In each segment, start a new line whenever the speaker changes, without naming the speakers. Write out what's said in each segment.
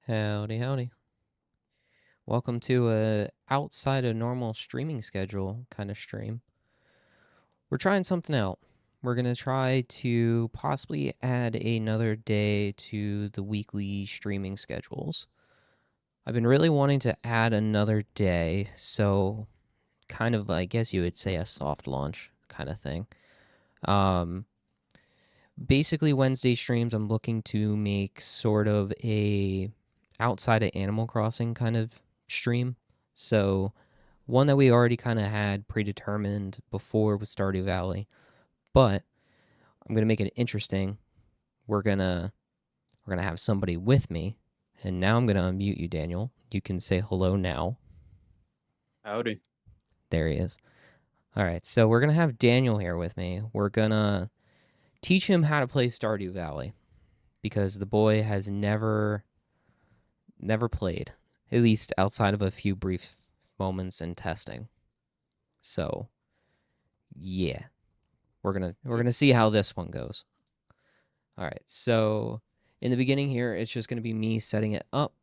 Howdy, howdy. Welcome to a outside of normal streaming schedule kind of stream. We're trying something out. We're going to try to possibly add another day to the weekly streaming schedules. I've been really wanting to add another day, so kind of, I guess you would say, a soft launch kind of thing. Basically, Wednesday streams, I'm looking to make sort of a outside of Animal Crossing kind of stream. So one that we already kind of had predetermined before with Stardew Valley, but I'm gonna make it interesting. We're gonna have somebody with me, and now I'm gonna unmute you, Daniel. You can say hello now.
Howdy.
There he is. All right, so we're gonna have Daniel here with me. We're gonna teach him how to play Stardew Valley because the boy has never played, at least outside of a few brief moments in testing. So, yeah, we're gonna see how this one goes. All right, so in the beginning here, it's just gonna be me setting it up.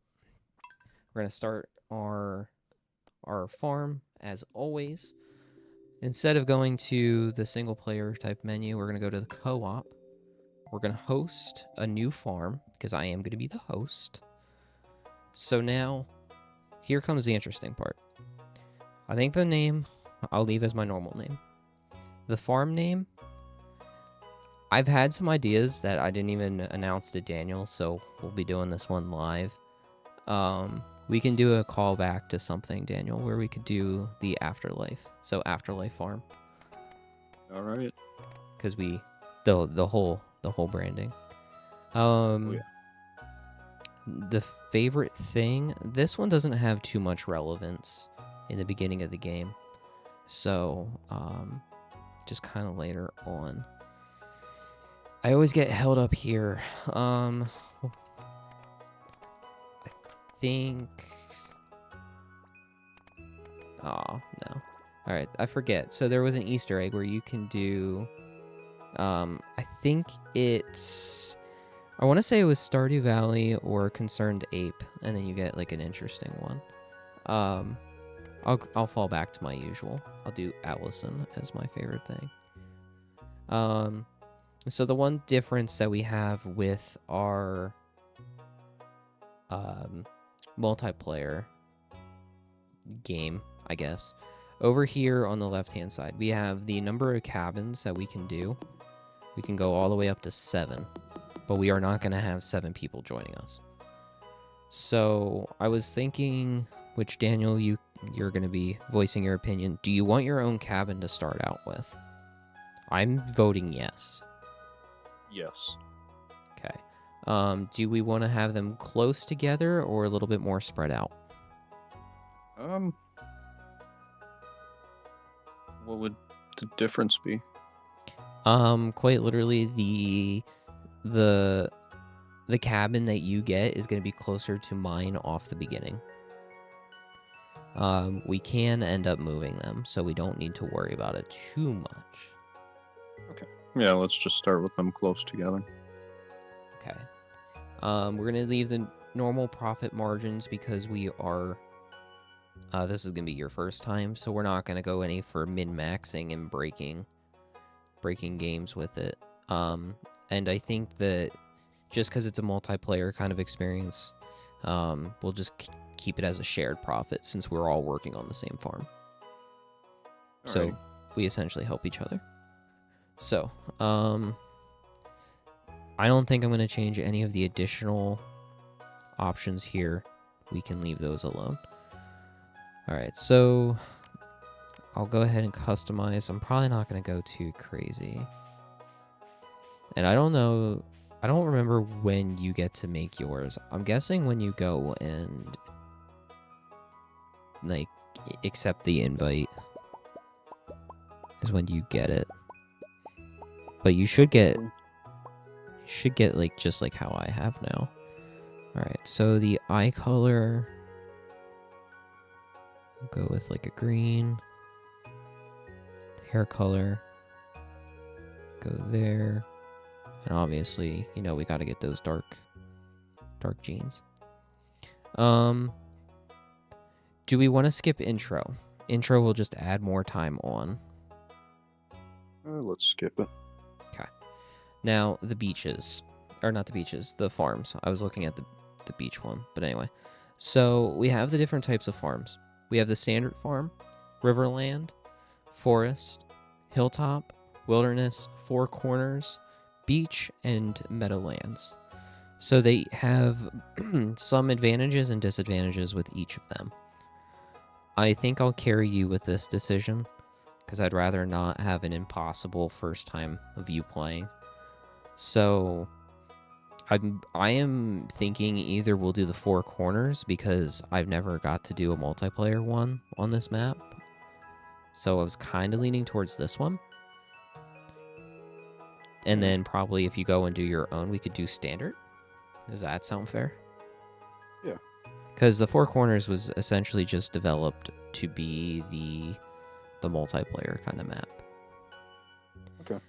We're gonna start our farm as always. Instead of going to the single player type menu, we're gonna go to the co-op. We're gonna host a new farm because I am gonna be the host. So now, here comes the interesting part. I think the name I'll leave as my normal name. The farm name, I've had some ideas that I didn't even announce to Daniel, so we'll be doing this one live. We can do a callback to something, Daniel, where we could do the afterlife. So afterlife farm,
All right.
because the whole branding.
Oh yeah.
The favorite thing. This one doesn't have too much relevance in the beginning of the game, so just kind of later on. I always get held up here. I think. Oh no. All right, I forget. So there was an Easter egg where you can do. I think it's. I want to say it was Stardew Valley or Concerned Ape, and then you get like an interesting one. I'll fall back to my usual. I'll do Allison as my favorite thing. So the one difference that we have with our multiplayer game, I guess, over here on the left-hand side, we have the number of cabins that we can do. We can go all the way up to 7, but we are not going to have 7 people joining us. So I was thinking, which Daniel, you're going to be voicing your opinion. Do you want your own cabin to start out with? I'm voting yes.
Yes.
Okay. Do we want to have them close together or a little bit more spread out?
Um. What would the difference be?
Quite literally, the cabin that you get is going to be closer to mine off the beginning. We can end up moving them, so we don't need to worry about it too much.
Okay. Yeah. Let's just start with them close together.
Okay. We're gonna leave the normal profit margins because we are. This is gonna be your first time, so we're not gonna go any for min-maxing and breaking games with it. And I think that just because it's a multiplayer kind of experience, we'll just keep it as a shared profit since we're all working on the same farm. So we essentially help each other. So, I don't think I'm going to change any of the additional options here. We can leave those alone. All right, so I'll go ahead and customize. I'm probably not going to go too crazy. And I don't know, I don't remember when you get to make yours. I'm guessing when you go and like accept the invite is when you get it. But you should get like just like how I have now. All right, so the eye color, I'll go with like a green. Hair color, go there. And obviously, we got to get those dark jeans. Um, do we want to skip intro? Intro will just add more time on.
Let's skip it.
Okay. Now, the beaches. Or not the beaches, the farms. I was looking at the beach one. But anyway. So, we have the different types of farms. We have the standard farm, riverland, forest, hilltop, wilderness, four corners, beach, and meadowlands. So they have some advantages and disadvantages with each of them. I think I'll carry you with this decision because I'd rather not have an impossible first time of you playing. So I am thinking either we'll do the four corners because I've never got to do a multiplayer one on this map. So I was kind of leaning towards this one. And then probably if you go and do your own, we could do standard. Does that sound fair?
Yeah.
Because the Four Corners was essentially just developed to be the multiplayer kind of map.
Okay.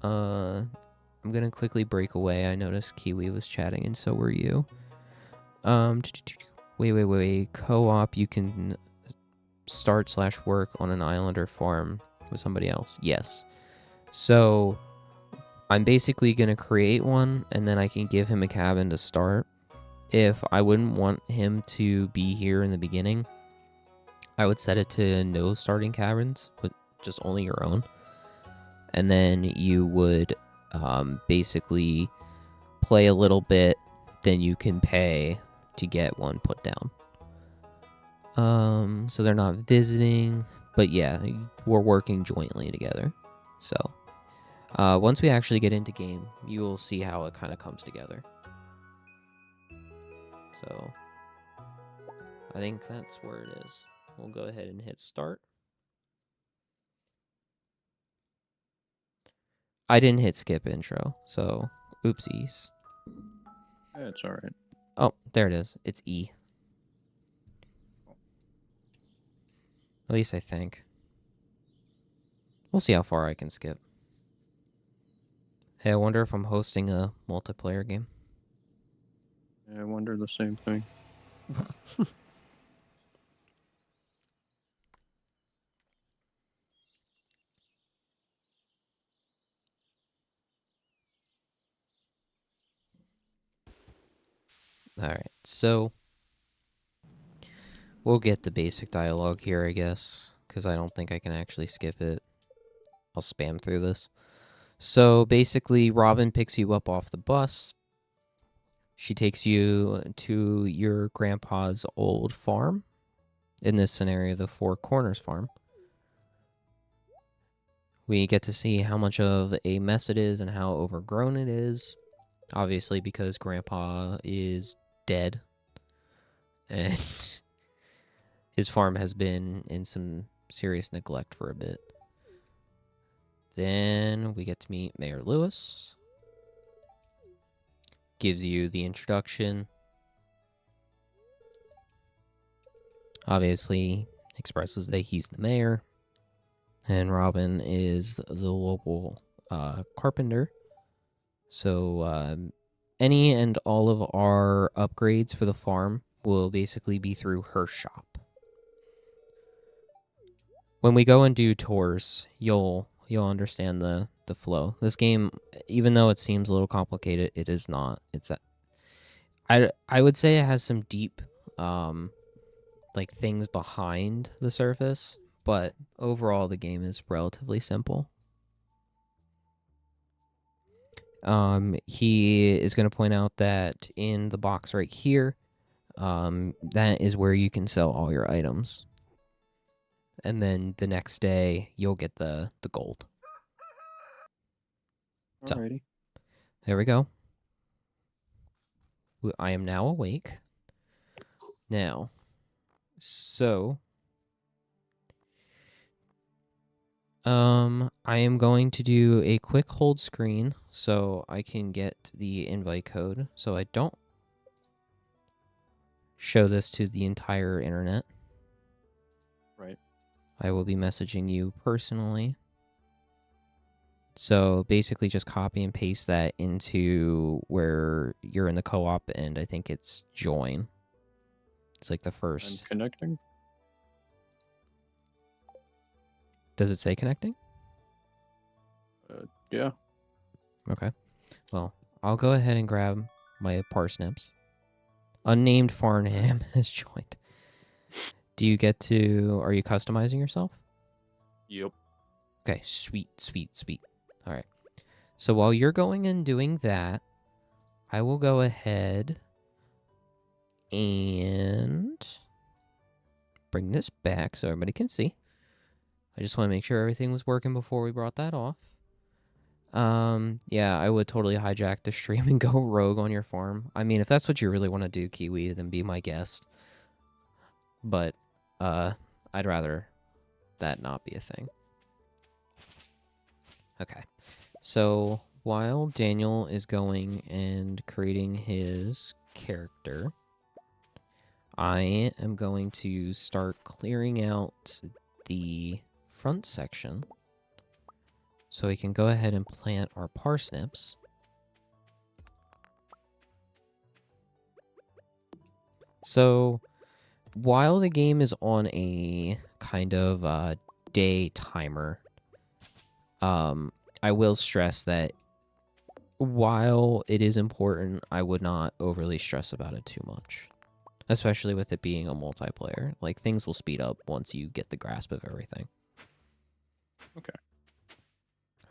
I'm gonna quickly break away. I noticed Kiwi was chatting, and so were you. Wait. Co-op. You can start/work on an island or farm with somebody else. Yes. So I'm basically gonna create one, and then I can give him a cabin to start. If I wouldn't want him to be here in the beginning, I would set it to no starting cabins, with just only your own. And then you would basically play a little bit, then you can pay to get one put down. So they're not visiting, but yeah, we're working jointly together. So once we actually get into game, you will see how it kind of comes together. So I think that's where it is. We'll go ahead and hit start. I didn't hit skip intro, so oopsies.
Yeah, it's all right.
Oh, there it is. It's E. At least I think. We'll see how far I can skip. Hey, I wonder if I'm hosting a multiplayer game.
Yeah, I wonder the same thing.
Alright, so we'll get the basic dialogue here, I guess, because I don't think I can actually skip it. I'll spam through this. So basically, Robin picks you up off the bus. She takes you to your grandpa's old farm. In this scenario, the Four Corners farm. We get to see how much of a mess it is and how overgrown it is. Obviously, because Grandpa is dead. And his farm has been in some serious neglect for a bit. Then we get to meet Mayor Lewis. Gives you the introduction. Obviously, expresses that he's the mayor. And Robin is the local carpenter. So any and all of our upgrades for the farm will basically be through her shop. When we go and do tours, you'll understand the flow. This game, even though it seems a little complicated, it is not. I would say it has some deep like things behind the surface, but overall the game is relatively simple. He is going to point out that in the box right here, that is where you can sell all your items. And then the next day, you'll get the gold.
Alrighty.
So, there we go. I am now awake. Now, so I am going to do a quick hold screen so I can get the invite code so I don't show this to the entire internet.
Right.
I will be messaging you personally. So basically just copy and paste that into where you're in the co-op, and I think it's join. It's like the
I'm
first.
connecting.
Does it say connecting?
Yeah.
Okay. Well, I'll go ahead and grab my parsnips. Unnamed Farnham has joined. Do you get to... Are you customizing yourself?
Yep.
Okay, sweet, sweet, sweet. All right. So while you're going and doing that, I will go ahead and bring this back so everybody can see. I just want to make sure everything was working before we brought that off. Yeah, I would totally hijack the stream and go rogue on your farm. I mean, if that's what you really want to do, Kiwi, then be my guest. But, I'd rather that not be a thing. Okay. So, while Daniel is going and creating his character, I am going to start clearing out the front section so we can go ahead and plant our parsnips. So, while the game is on a kind of day timer, I will stress that while it is important, I would not overly stress about it too much, especially with it being a multiplayer. Like, things will speed up once you get the grasp of everything.
Okay.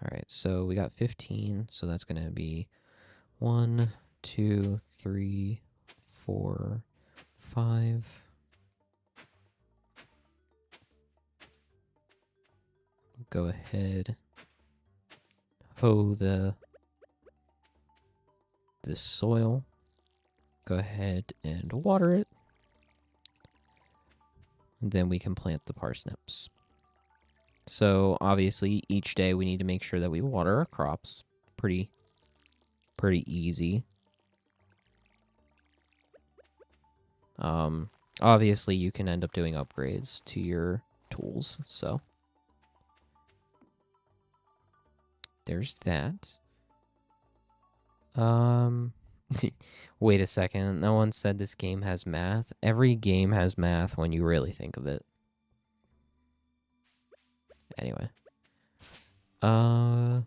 All right, so we got 15, so that's going to be 1, 2, 3, 4, 5. Go ahead, hoe the soil. Go ahead and water it. And then we can plant the parsnips. So obviously each day we need to make sure that we water our crops. Pretty easy. Obviously you can end up doing upgrades to your tools, so there's that. Wait a second. No one said this game has math. Every game has math when you really think of it. Anyway. I'll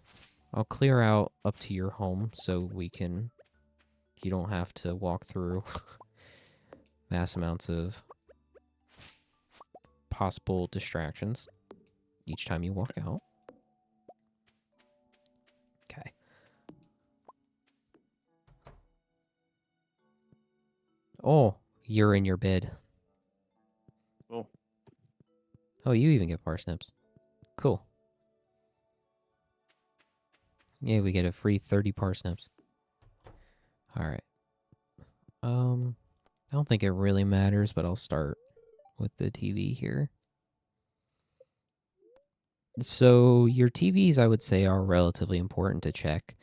clear out up to your home so you don't have to walk through mass amounts of possible distractions each time you walk out. Okay. Oh, you're in your bed.
Oh.
Oh, you even get parsnips. Cool. Yeah, we get a free 30 parsnips. All right. I don't think it really matters, but I'll start with the TV here. So your TVs, I would say, are relatively important to check.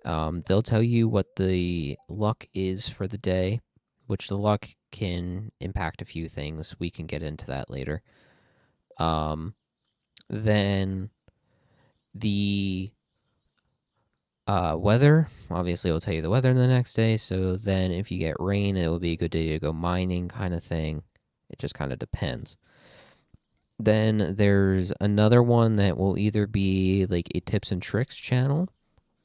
They'll tell you what the luck is for the day, which the luck can impact a few things. We can get into that later. Then the weather, obviously, will tell you the weather the next day. So then if you get rain, it will be a good day to go mining, kind of thing. It just kind of depends. Then there's another one that will either be like a tips and tricks channel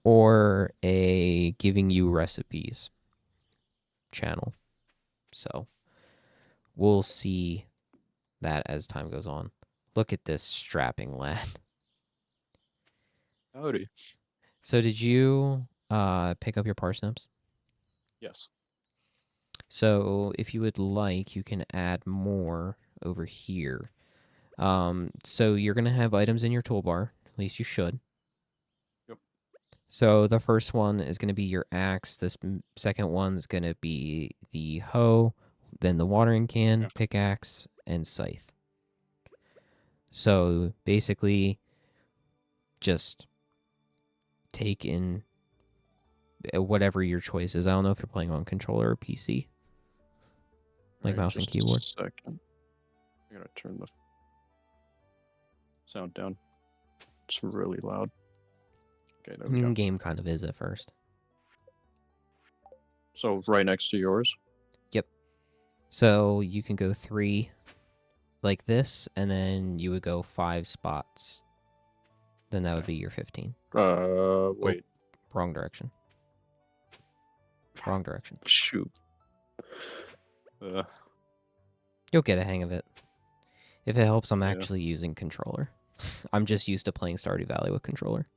or a giving you recipes channel. So we'll see that as time goes on. Look at this strapping lad.
Howdy.
So did you pick up your parsnips?
Yes.
So if you would like, you can add more over here. So you're going to have items in your toolbar. At least you should.
Yep.
So the first one is going to be your axe. This second one's going to be the hoe, then the watering can,
Yeah.
pickaxe, and scythe. So basically, just take in whatever your choice is. I don't know if you're playing on controller or PC, like
Right,
mouse and
just
keyboard.
a second. I gotta turn the sound down. It's really loud. Okay, there we go.
Game kind of is at first.
So right next to yours?
Yep. So you can go 3 like this, and then you would go 5 spots. Then that would be your 15.
Wait.
Wrong direction. Wrong direction.
Shoot.
You'll get a hang of it. If it helps, I'm
Yeah.
actually using controller. I'm just used to playing Stardew Valley with controller.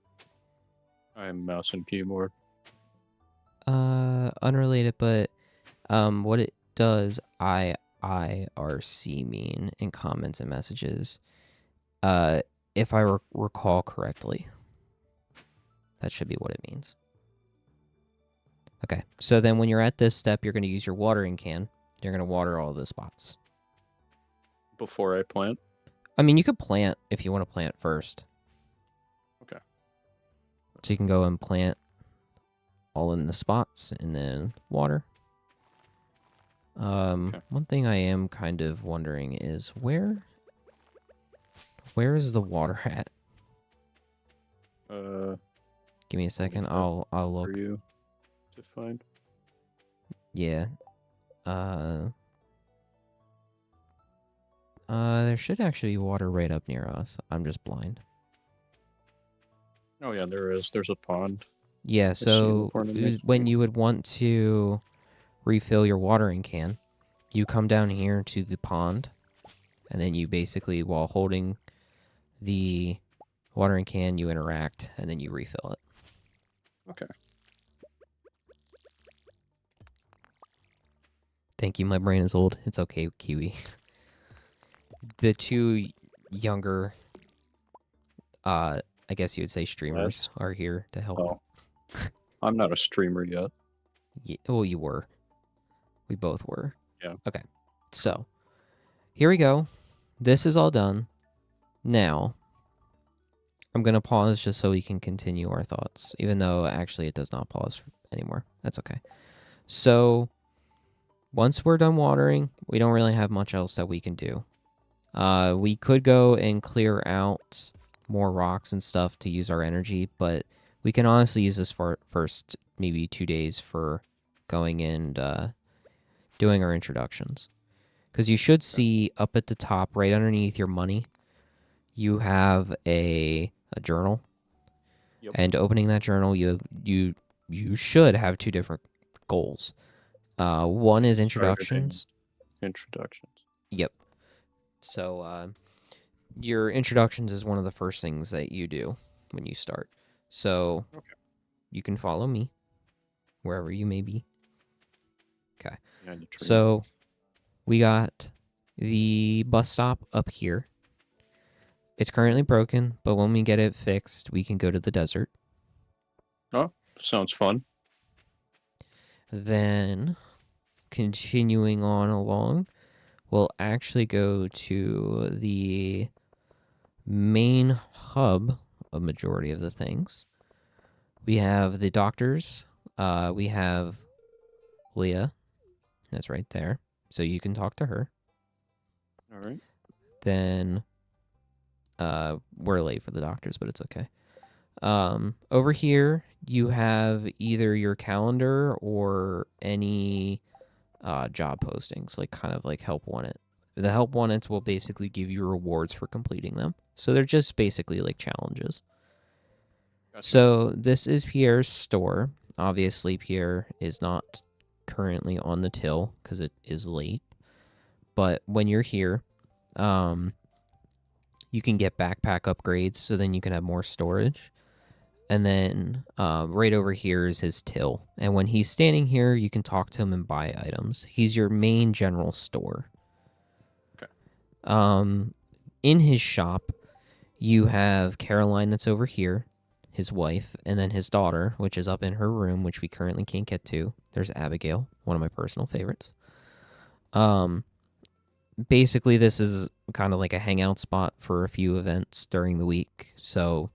I'm mouse and keyboard.
Unrelated, but what it does, IRC mean in comments and messages, if I recall correctly. That should be what it means. Okay, so then when you're at this step, you're going to use your watering can. You're going to water all the spots.
Before I plant?
I mean, you could plant if you want to plant first.
Okay.
So you can go and plant all in the spots and then water.
Okay.
One thing I am kind of wondering is where is the water at? Give me a second. I'll look.
For you to find.
Yeah. There should actually be water right up near us. I'm just blind.
Oh yeah, there is. There's a pond.
Yeah, so when you would want to refill your watering can, you come down here to the pond, and then you basically, while holding the watering can, you interact, and then you refill it.
Okay.
Thank you, my brain is old. It's okay, Kiwi. The 2 younger, I guess you would say streamers, are here to help.
Oh. I'm not a streamer yet.
Yeah, well, you were. We both were.
Yeah.
Okay. So, here we go. This is all done. Now, I'm going to pause just so we can continue our thoughts, even though actually it does not pause anymore. That's okay. So, once we're done watering, we don't really have much else that we can do. We could go and clear out more rocks and stuff to use our energy, but we can honestly use this for first maybe 2 days for going and doing our introductions. Because you should see up at the top, right underneath your money, you have a journal.
Yep.
And opening that journal, you should have 2 different goals. One is introductions.
Introductions.
Yep. So your introductions is one of the first things that you do when you start. So you can follow me wherever you may be. Okay. So we got the bus stop up here. It's currently broken, but when we get it fixed, we can go to the desert.
Oh, sounds fun.
Then continuing on along, we'll actually go to the main hub of majority of the things. We have the doctors. We have Leah. That's right there. So you can talk to her.
All right.
Then we're late for the doctors, but it's okay. Over here, you have either your calendar or any job postings, like kind of like help wanted. The help wanteds will basically give you rewards for completing them. So they're just basically like challenges. Gotcha. So this is Pierre's store. Obviously, Pierre is not currently on the till because it is late. But when you're here, you can get backpack upgrades, so then you can have more storage. And then right over here is his till. And when he's standing here, you can talk to him and buy items. He's your main general store. Okay. In his shop, you have Caroline that's over here, his wife, and then his daughter, which is up in her room, which we currently can't get to. There's Abigail, one of my personal favorites. Basically, this is kind of like a hangout spot for a few events during the week, so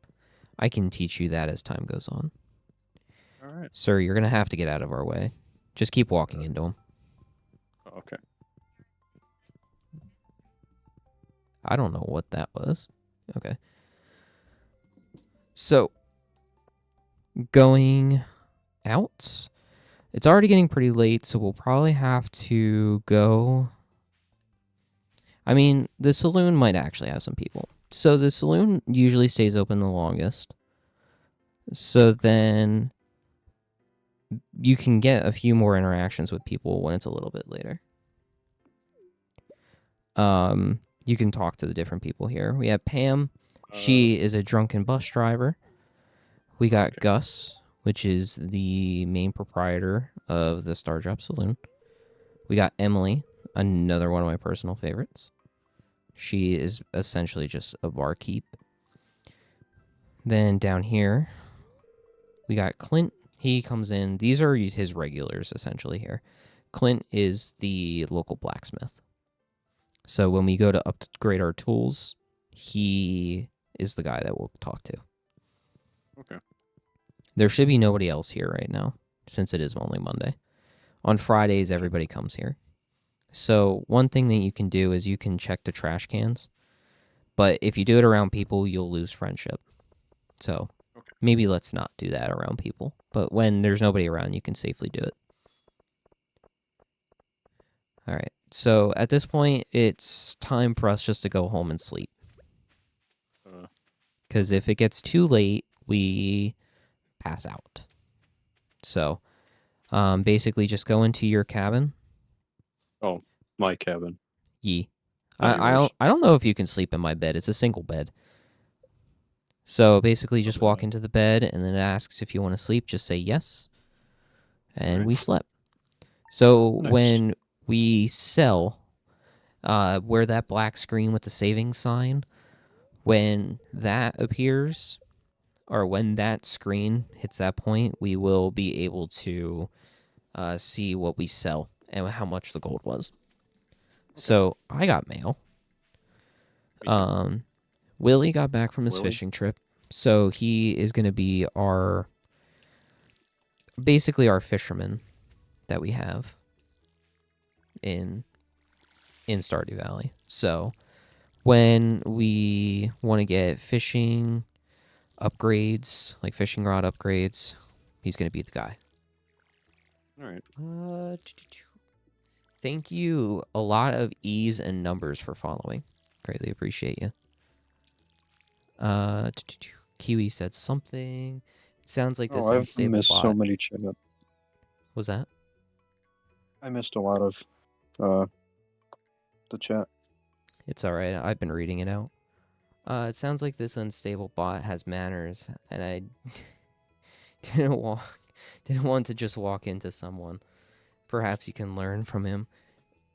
I can teach you that as time goes on.
All right.
Sir, you're going to have to get out of our way. Just keep walking into them.
Okay.
I don't know what that was. Okay. So, going out, It's already getting pretty late, so we'll probably have to go. I mean, the saloon might actually have some people. So the saloon usually stays open the longest. So then you can get a few more interactions with people when it's a little bit later. You can talk to the different people here. We have Pam. She is a drunken bus driver. We got
Okay.
Gus, which is the main proprietor of the Star Drop Saloon. We got Emily, another one of my personal favorites. She is essentially just a barkeep. Then down here, we got Clint. He comes in. These are his regulars, essentially, here. Clint is the local blacksmith. So when we go to upgrade our tools, he is the guy that we'll talk to.
Okay.
There should be nobody else here right now, since it is only Monday. On Fridays, everybody comes here. So one thing that you can do is you can check the trash cans. But if you do it around people, you'll lose friendship. So maybe let's not do that around people. But when there's nobody around, you can safely do it. All right. So at this point, it's time for us just to go home and sleep. Because if it gets too late, we pass out. So basically just go into your cabin.
Oh, my cabin.
Yee.
Not yours.
I don't know if you can sleep in my bed. It's a single bed. So basically just walk into the bed, and then it asks if you want to sleep. Just say yes. And we slept. So
Nice.
when we sell, where that black screen with the savings sign, when that appears, or when that screen hits that point, we will be able to see what we sell and how much the gold was. Okay. So I got mail. Willie got back from his fishing trip, so he is going to be basically our fisherman that we have in Stardew Valley. So when we want to get fishing upgrades, like fishing rod upgrades, he's going to be the guy.
All right.
Thank you. A lot of E's and numbers for following. Greatly appreciate you. Kiwi said something. It sounds like this
I've
unstable
missed
bot.
so many chat.
Was that?
I missed a lot of the chat.
It's all right. I've been reading it out. It sounds like this unstable bot has manners, and I didn't want to just walk into someone. Perhaps you can learn from him.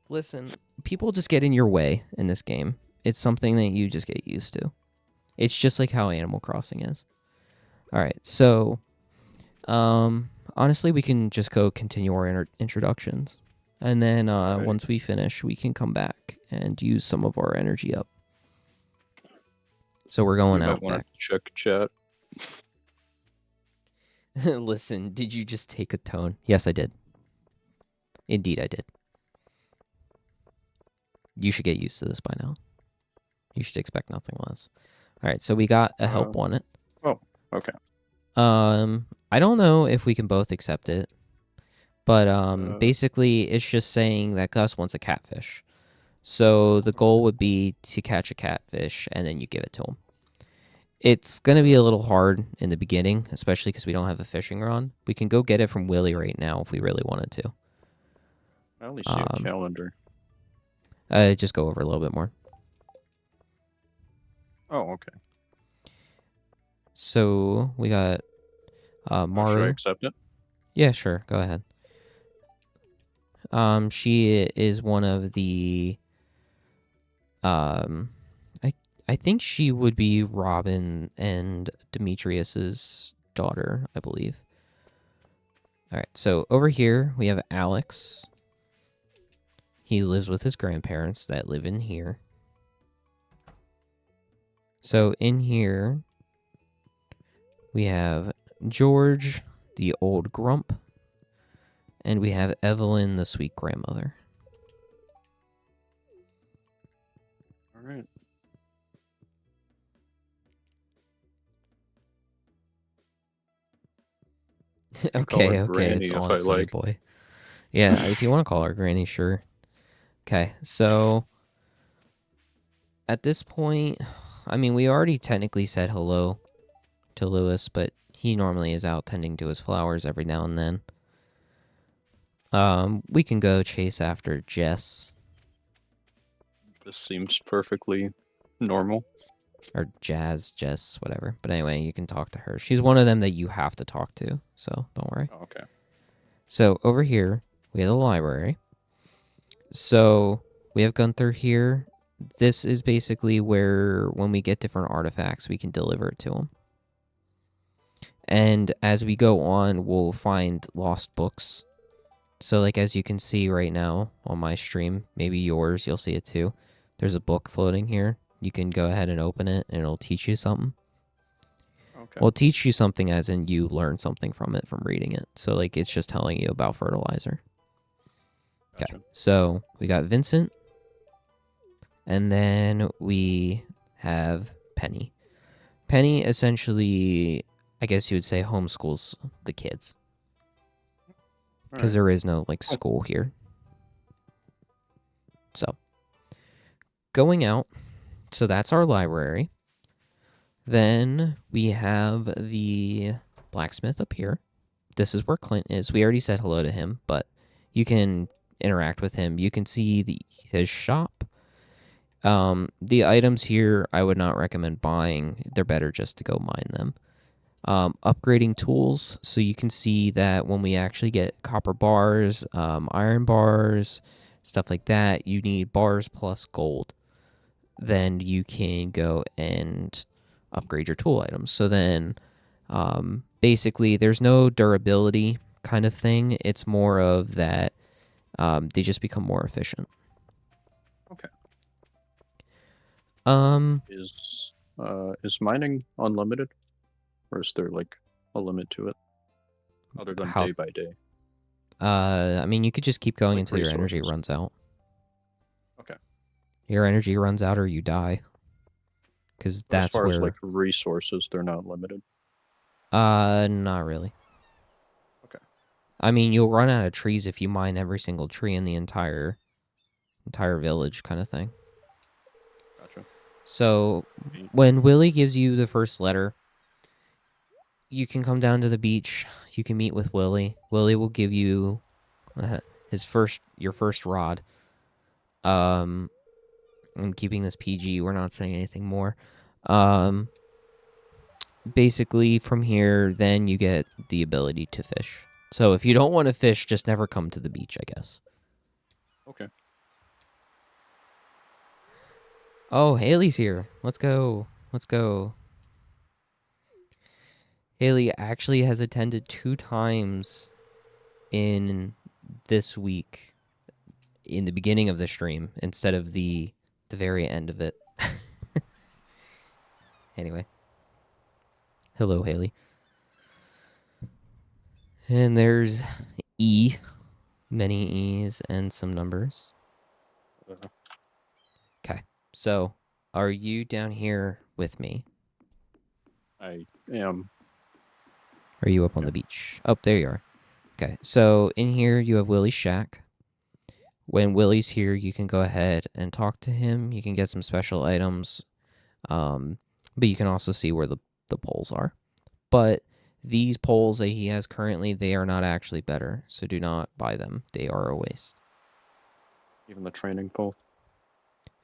Listen, people just get in your way in this game. It's something that you just get used to. It's just like how Animal Crossing is. All right, so honestly, we can just go continue our introductions. And then once we finish, we can come back and use some of our energy up. So we're going out back.
Check chat.
Listen, did you just take a tone? Yes, I did. Indeed, I did. You should get used to this by now. You should expect nothing less. All right, so we got a help on it.
Oh, okay.
I don't know if we can both accept it, but basically it's just saying that Gus wants a catfish. So the goal would be to catch a catfish, and then you give it to him. It's going to be a little hard in the beginning, especially because we don't have a fishing rod. We can go get it from Willie right now if we really wanted to.
I only see a calendar.
Just go over a little bit more.
Oh, okay.
So we got Maru.
Should I accept it?
Yeah, sure. Go ahead. She is one of the I think she would be Robin and Demetrius's daughter, I believe. All right, so over here we have Alex. He lives with his grandparents that live in here. So in here we have George, the old grump, and we have Evelyn, the sweet grandmother.
All right. can call her
Okay, it's
Granny if
on,
I
Sonny
like.
boy. Yeah, if you want to call her Granny, sure. Okay, so at this point, I mean, we already technically said hello to Lewis, but he normally is out tending to his flowers every now and then. We can go chase after Jess
This seems perfectly normal.
or Jess, whatever. But anyway, you can talk to her. She's one of them that you have to talk to, so don't worry.
Oh, okay.
So over here, we have the library. So we have Gunther here. This is basically where, when we get different artifacts, we can deliver it to him. And as we go on, we'll find lost books. So, like, as you can see right now on my stream, maybe yours, you'll see it too. There's a book floating here. You can go ahead and open it, and it'll teach you something.
Okay.
Well, teach you something as in you learn something from it from reading it. So, like, it's just telling you about fertilizer.
Gotcha.
Okay, so we got Vincent, and then we have Penny. Penny essentially, I guess you would say, homeschools the kids because
Alright.
there is no like school here. So going out, so that's our library. Then we have the blacksmith up here. This is where Clint is. We already said hello to him, but you can interact with him. You can see his shop. The items here I would not recommend buying. They're better just to go mine them. Upgrading tools, so you can see that when we actually get copper bars, iron bars, stuff like that, you need bars plus gold. Then you can go and upgrade your tool items. So then basically there's no durability kind of thing. It's more of that they just become more efficient.
Okay.
Um,
Is mining unlimited? Or is there like a limit to it? Other than
how?
day by day.
I mean, you could just keep going
Like
until your energy
resources.
runs out.
Okay.
Your energy runs out or you die. Because
But as
that's
far as
where.
like resources, they're not limited.
Not really.
Okay.
I mean, you'll run out of trees if you mine every single tree in the entire village, kind of thing.
Gotcha.
So
Neat.
when Willie gives you the first letter, you can come down to the beach. You can meet with Willie. Willie will give you your first rod. I'm keeping this PG. We're not saying anything more. Basically, from here, then you get the ability to fish. So if you don't want to fish, just never come to the beach, I guess.
Okay.
Oh, Haley's here. Let's go. Let's go. Haley actually has attended 2 times in this week in the beginning of the stream instead of the very end of it. Anyway. Hello, Haley. And there's E, many E's and some numbers.
Uh,
Okay. So, are you down here with me?
I am.
Are you up on
Yeah.
the beach? Oh, there you are. Okay. So, in here you have Willie's shack. When Willie's here, you can go ahead and talk to him. You can get some special items. But you can also see where the poles are. But these poles that he has currently, they are not actually better. So do not buy them. They are a waste.
Even the training pole.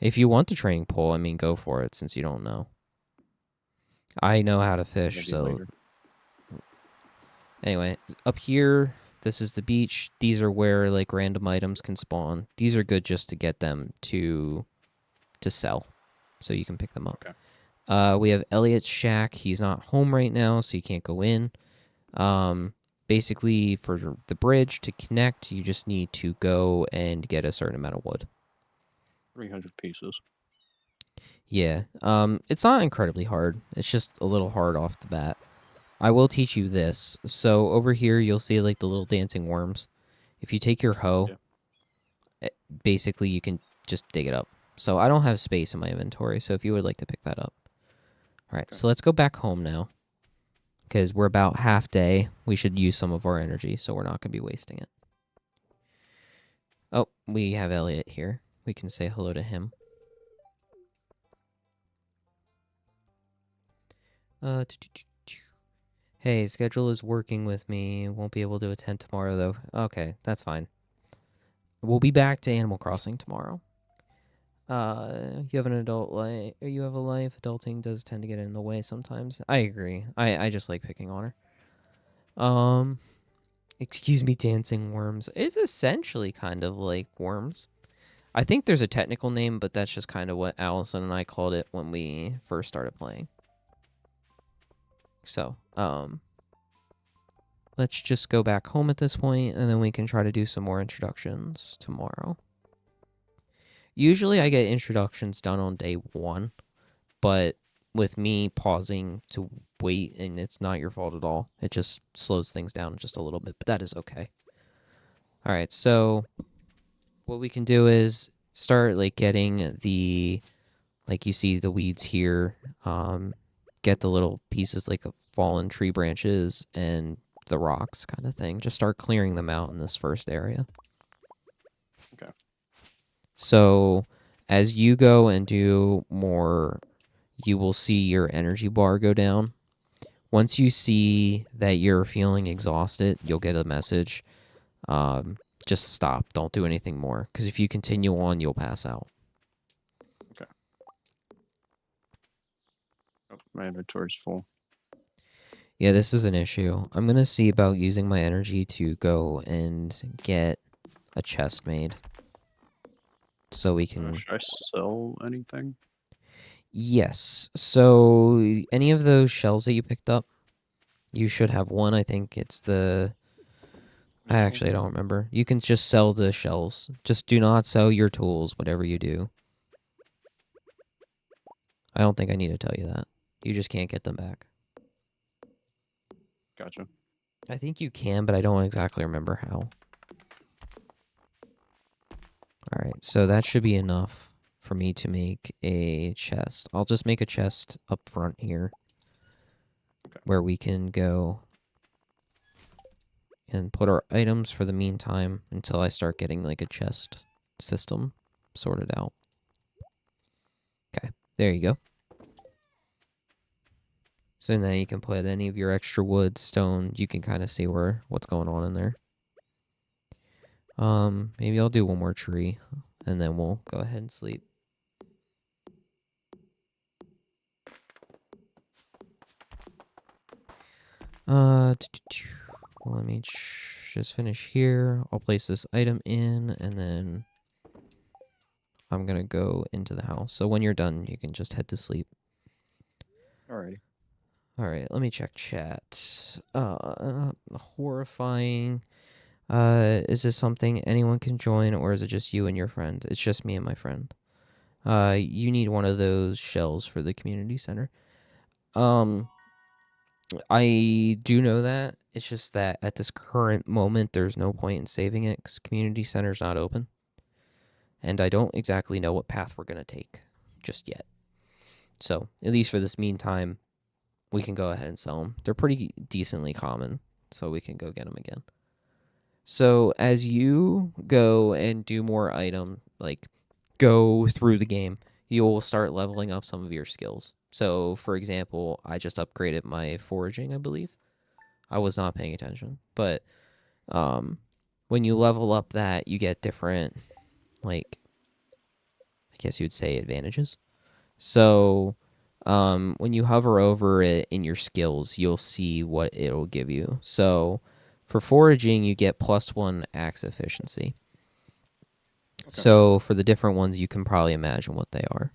If you want the training pole, I mean, go for it since you don't know. I know how to fish,
Maybe
so
later.
anyway, up here, this is the beach. These are where like random items can spawn. These are good just to get them to sell, so you can pick them up.
Okay.
We have Elliot's shack. He's not home right now, so you can't go in. Basically, for the bridge to connect, you just need to go and get a certain amount of wood.
300 pieces.
Yeah. It's not incredibly hard. It's just a little hard off the bat. I will teach you this. So over here, you'll see like the little dancing worms. If you take your hoe, basically you can just dig it up. So I don't have space in my inventory, so if you would like to pick that up. All right,
Okay.
so let's go back home now. because we're about half day. We should use some of our energy, so we're not going to be wasting it. Oh, we have Elliot here. We can say hello to him. Hey, schedule is working with me. Won't be able to attend tomorrow, though. Okay, that's fine. We'll be back to Animal Crossing tomorrow. You have an adult life. You have a life. Adulting does tend to get in the way sometimes. I agree. I just like picking on her. Excuse me, dancing worms. It's essentially kind of like worms. I think there's a technical name, but that's just kind of what Allison and I called it when we first started playing. So, let's just go back home at this point, and then we can try to do some more introductions tomorrow. Usually I get introductions done on day 1, but with me pausing to wait, and it's not your fault at all, it just slows things down just a little bit, but that is okay. All right, so what we can do is start like getting the, like you see the weeds here, get the little pieces like of fallen tree branches and the rocks kind of thing. Just start clearing them out in this first area.
Okay.
So as you go and do more, you will see your energy bar go down. Once you see that you're feeling exhausted, you'll get a message. Just stop. Don't do anything more. Because if you continue on, you'll pass out.
Okay. Oh, my inventory's full.
Yeah, this is an issue. I'm going to see about using my energy to go and get a chest made. So we can...
Should I sell anything?
Yes. So any of those shells that you picked up, you should have one. I think it's the... I actually don't remember. You can just sell the shells. Just do not sell your tools, whatever you do. I don't think I need to tell you that. You just can't get them back.
Gotcha.
I think you can, but I don't exactly remember how. All right, so that should be enough for me to make a chest. I'll just make a chest up front here,
Okay.
where we can go and put our items for the meantime until I start getting like a chest system sorted out. Okay, there you go. So now you can put any of your extra wood, stone. You can kind of see what's going on in there. Maybe I'll do one more tree, and then we'll go ahead and sleep. Let me just finish here. I'll place this item in, and then I'm gonna go into the house. So when you're done, you can just head to sleep.
Alrighty.
All right, let me check chat. Horrifying. Is this something anyone can join, or is it just you and your friend? It's just me and my friend. You need one of those shells for the community center. I do know that. It's just that at this current moment, there's no point in saving it because community center's not open. And I don't exactly know what path we're going to take just yet. So, at least for this meantime, we can go ahead and sell them. They're pretty decently common, so we can go get them again. So, as you go and do more item, like go through the game, you'll start leveling up some of your skills. So, for example, I just upgraded my foraging, I believe. I was not paying attention, but when you level up that, you get different, like, I guess you would say advantages. So when you hover over it in your skills, you'll see what it'll give you. So for foraging, you get +1 axe efficiency. Okay. So for the different ones, you can probably imagine what they are.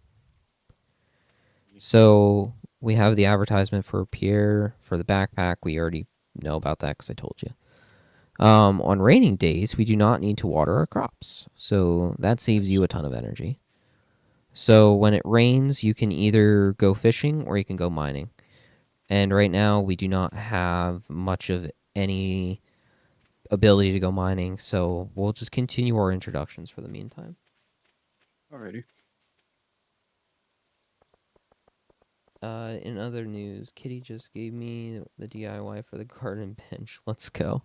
So we have the advertisement for Pierre for the backpack. We already know about that because I told you. On raining days, we do not need to water our crops. So that saves you a ton of energy. So when it rains, you can either go fishing or you can go mining. And right now, we do not have much of any ability to go mining, so we'll just continue our introductions for the meantime.
Alrighty.
In other news, Kitty just gave me the DIY for the garden bench. Let's go.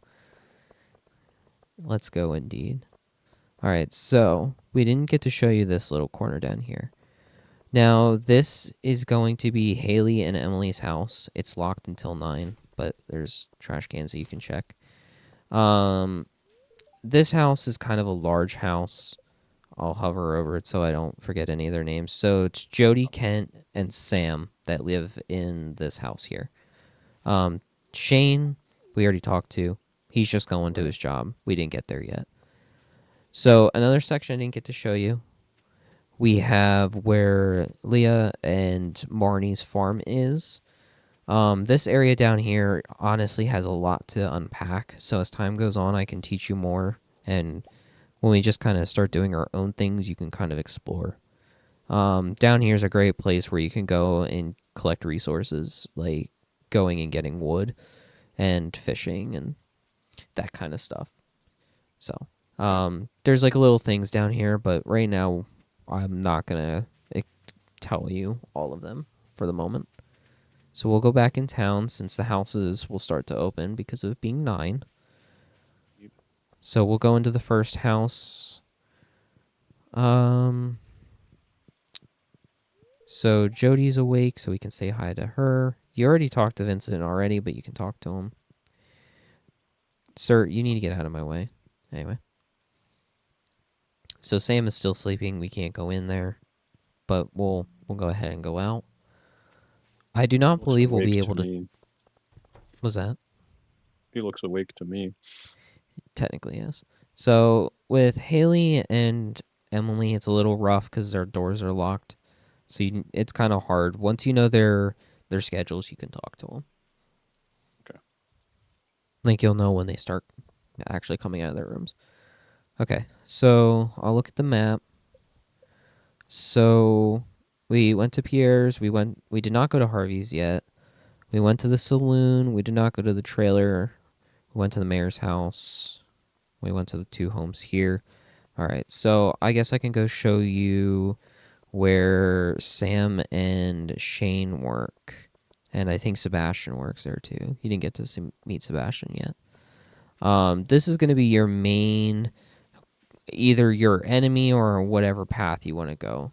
Let's go indeed. All right, so we didn't get to show you this little corner down here. Now, this is going to be Haley and Emily's house. It's locked until 9, but there's trash cans that you can check. This house is kind of a large house. I'll hover over it so I don't forget any of their names. So it's Jody, Kent, and Sam that live in this house here. Shane, we already talked to. He's just going to
Right.
his job. We didn't get there yet. So another section I didn't get to show you. We have where Leah and Marnie's farm is. This area down here honestly has a lot to unpack. So as time goes on, I can teach you more. And when we just kind of start doing our own things, you can kind of explore. Down here is a great place where you can go and collect resources, like going and getting wood and fishing and that kind of stuff. So
Okay.
there's like little things down here, but right now I'm not gonna tell you all of them for the moment. So we'll go back in town since the houses will start to open because of it being 9.
Yep.
So we'll go into the first house. So Jody's awake, so we can say hi to her. You already talked to Vincent already, but you can talk to him. Sir, you need to get out of my way. Anyway. So Sam is still sleeping. We can't go in there, but we'll go ahead and go out. I do not
Looks
believe we'll be
awake to
able to.
me.
Was that?
He looks awake to me.
Technically, yes. So with Haley and Emily, it's a little rough because their doors are locked. So it's kind of hard. Once you know their schedules, you can talk to them.
Okay.
Like you'll know when they start actually coming out of their rooms. Okay, so I'll look at the map. So we went to Pierre's. We did not go to Harvey's yet. We went to the saloon. We did not go to the trailer. We went to the mayor's house. We went to the 2 homes here. All right, so I guess I can go show you where Sam and Shane work. And I think Sebastian works there too. You didn't get to meet Sebastian yet. This is going to be your main, either your enemy or whatever path you want to go.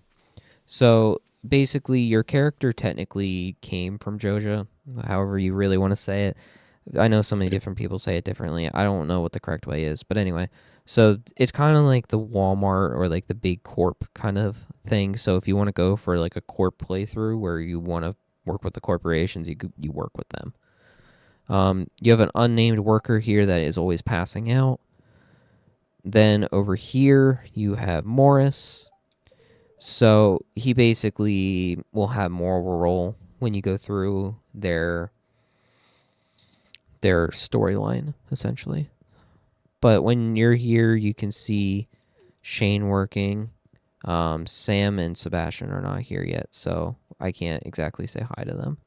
So basically, your character technically came from Joja, however you really want to say it. I know so many
Right.
different people say it differently. I don't know what the correct way is, but anyway. So it's kind of like the Walmart or like the big corp kind of thing. So if you want to go for like a corp playthrough where you want to work with the corporations, you work with them. You have an unnamed worker here that is always passing out. Then over here you have Morris. So he basically will have more of a role when you go through their storyline essentially. But when you're here, you can see Shane working. Sam and Sebastian are not here yet, so I can't exactly say hi to them.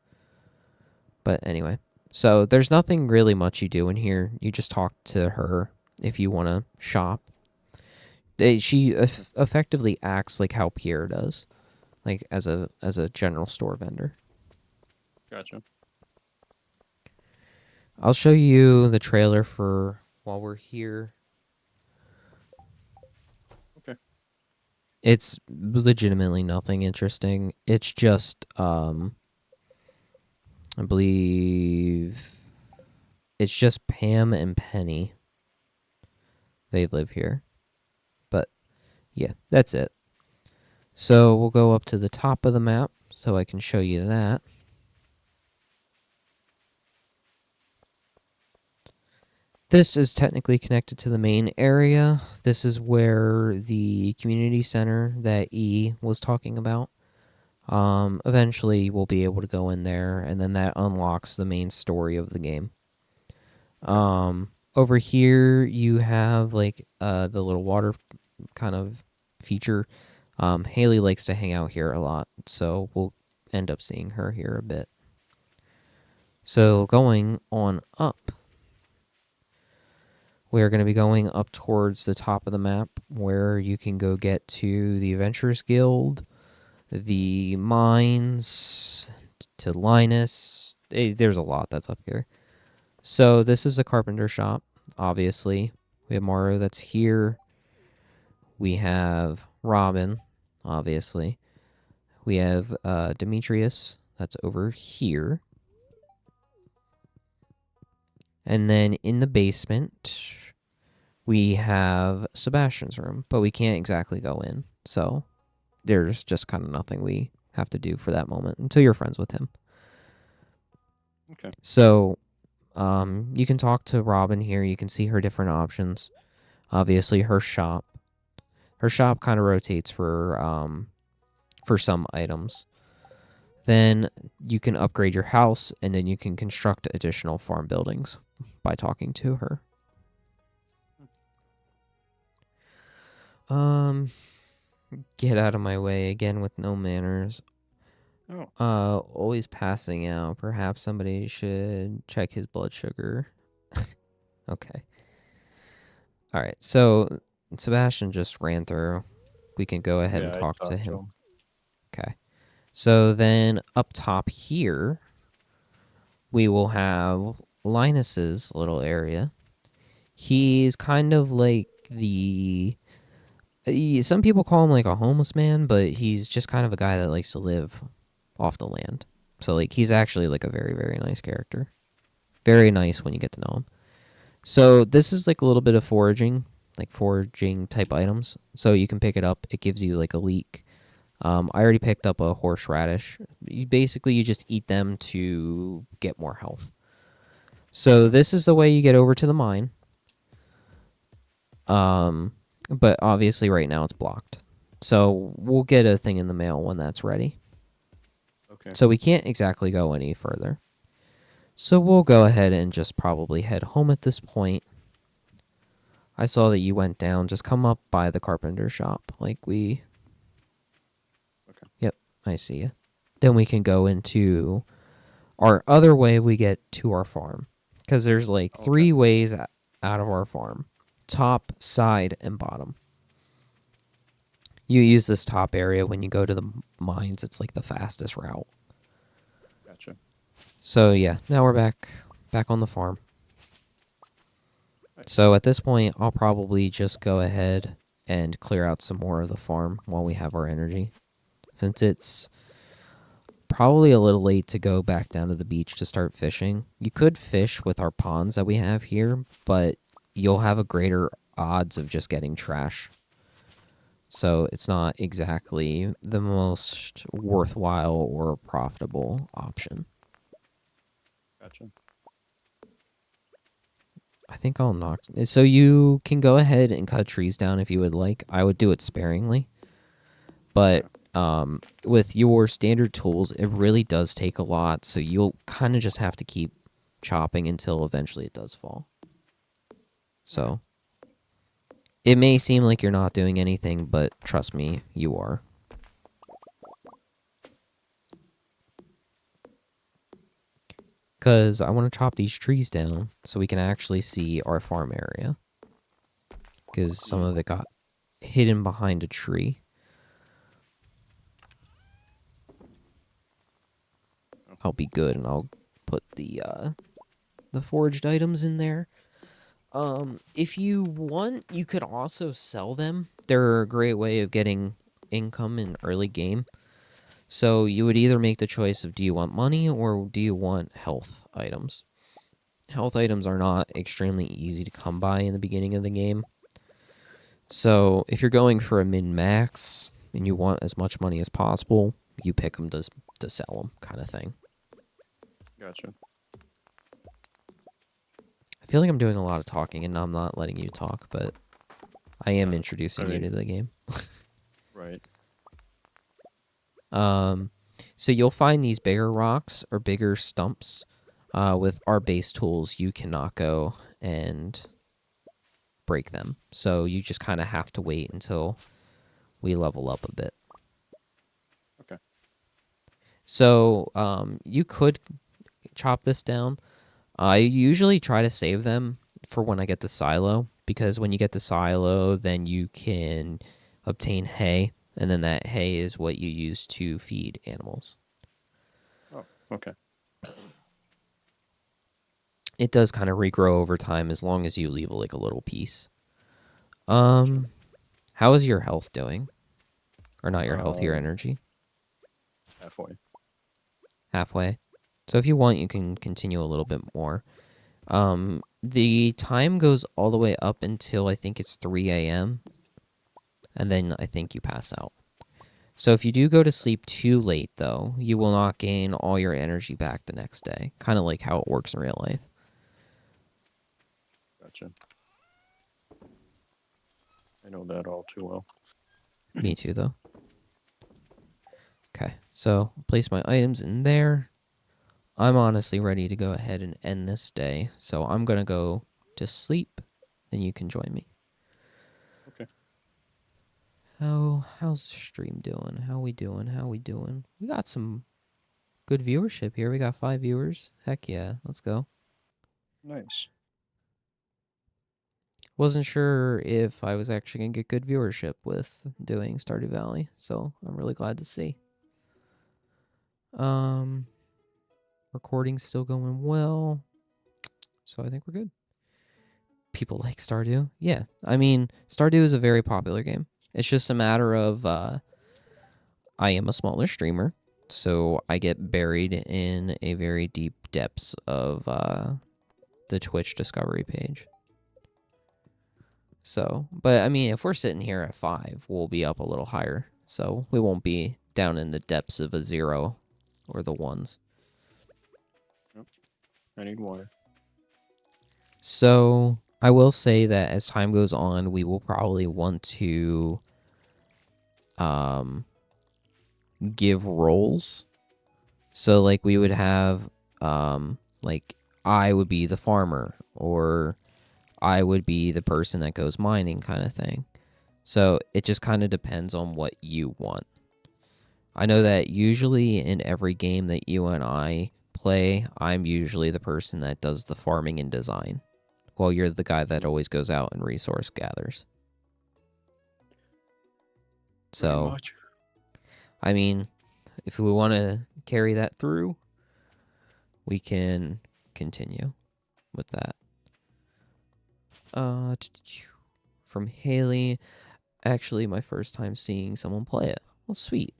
But anyway, so there's nothing really much you do in here. You just talk to her if you want to shop. She effectively acts like how Pierre does, like as a general store vendor.
Gotcha.
I'll show you the trailer for while we're here.
Okay.
It's legitimately nothing interesting. It's just I believe it's just Pam and Penny. They live here. But yeah, that's it. So we'll go up to the top of the map so I can show you that. This is technically connected to the main area. This is where the community center that E was talking about. Eventually, we'll be able to go in there, and then that unlocks the main story of the game.
Okay.
Over here, you have like the little water kind of feature. Haley likes to hang out here a lot, so we'll end up seeing her here a bit. So going on up, we're going to be going up towards the top of the map where you can go get to the Adventurers Guild, the mines, to Linus. There's a lot that's up here. So this is a carpenter shop, obviously. We have Mario that's here. We have Robin, obviously. We have Demetrius that's over here. And then in the basement, we have Sebastian's room, but we can't exactly go in. So there's just kind of nothing we have to do for that moment until you're friends with him.
Okay.
So you can talk to Robin here. You can see her different options. Obviously, her shop. Her shop kind of rotates for some items. Then you can upgrade your house, and then you can construct additional farm buildings by talking to her. Get out of my way again with no manners.
Oh.
Always passing out. Perhaps somebody should check his blood sugar. Okay. All right. So Sebastian just ran through. We can go ahead and
Yeah, I
talk to
talked to
him.
him.
Okay. So then up top here, we will have Linus's little area. He's kind of like some people call him like a homeless man, but he's just kind of a guy that likes to live off the land. So like he's actually like a very, very nice character. Very nice when you get to know him. So this is like a little bit of foraging, like foraging type items. So you can pick it up. It gives you like a leek. I already picked up a horseradish. You just eat them to get more health. So this is the way you get over to the mine. But obviously right now it's blocked. So we'll get a thing in the mail when that's ready.
Okay.
So we can't exactly go any further. So we'll go ahead and just probably head home at this point. I saw that you went down. Just come up by the carpenter shop. Okay. Yep, I see you. Then we can go into our other way we get to our farm. Because there's like
Okay.
3 ways out of our farm. Top, side, and bottom. You use this top area when you go to the mines. It's like the fastest route.
Gotcha.
So yeah, now we're back on the farm.
Nice.
So at this point, I'll probably just go ahead and clear out some more of the farm while we have our energy. Since it's probably a little late to go back down to the beach to start fishing. You could fish with our ponds that we have here, but you'll have a greater odds of just getting trash. So it's not exactly the most worthwhile or profitable option.
Gotcha.
I think I'll knock. So you can go ahead and cut trees down if you would like. I would do it sparingly. But with your standard tools, it really does take a lot. So you'll kind of just have to keep chopping until eventually it does fall. So it may seem like you're not doing anything, but trust me, you are. Because I want to chop these trees down so we can actually see our farm area. Because some of it got hidden behind a tree. I'll be good, and I'll put the foraged items in there. If you want, you could also sell them. They're a great way of getting income in early game. So you would either make the choice of do you want money or do you want health items. Health items are not extremely easy to come by in the beginning of the game. So if you're going for a min-max and you want as much money as possible, you pick them to sell them, kind of thing.
Gotcha.
I feel like I'm doing a lot of talking and I'm not letting you talk, but I am introducing you to the game.
Right.
So you'll find these bigger rocks or bigger stumps. With our base tools, you cannot go and break them. So you just kind of have to wait until we level up a bit.
Okay.
So you could chop this down. I usually try to save them for when I get the silo, because when you get the silo, then you can obtain hay, and then that hay is what you use to feed animals.
Oh. Okay.
It does kind of regrow over time as long as you leave like a little piece.
Gotcha.
How is your health doing? Or not your health, your
Uh,
energy?
halfway.
Halfway. So if you want, you can continue a little bit more. The time goes all the way up until I think it's 3 a.m. and then I think you pass out. So if you do go to sleep too late, though, you will not gain all your energy back the next day. Kind of like how it works in real life.
Gotcha. I know that all too well.
Me too, though. Okay, so place my items in there. I'm honestly ready to go ahead and end this day, so I'm gonna go to sleep. Then you can join me.
Okay.
How's the stream doing? How we doing? How we doing? We got some good viewership here. We got 5 viewers. Heck yeah, let's go.
Nice.
Wasn't sure if I was actually gonna get good viewership with doing Stardew Valley, so I'm really glad to see. Um, recording's still going well, so I think we're good. People like Stardew. Yeah, I mean, Stardew is a very popular game. It's just a matter of I am a smaller streamer, so I get buried in a very deep depths of the Twitch discovery page. So, but I mean, if we're sitting here at 5, we'll be up a little higher. So we won't be down in the depths of a 0 or the 1s.
Yep. I need water.
So I will say that as time goes on, we will probably want to um, give roles. So like we would have like I would be the farmer or I would be the person that goes mining kind of thing. So it just kind of depends on what you want. I know that usually in every game that you and I play, I'm usually the person that does the farming and design, while you're the guy that always goes out and resource gathers.
Pretty
So,
much.
I mean, if we want to carry that through, we can continue with that. From Haley, actually, my first time seeing someone play it. Well, sweet.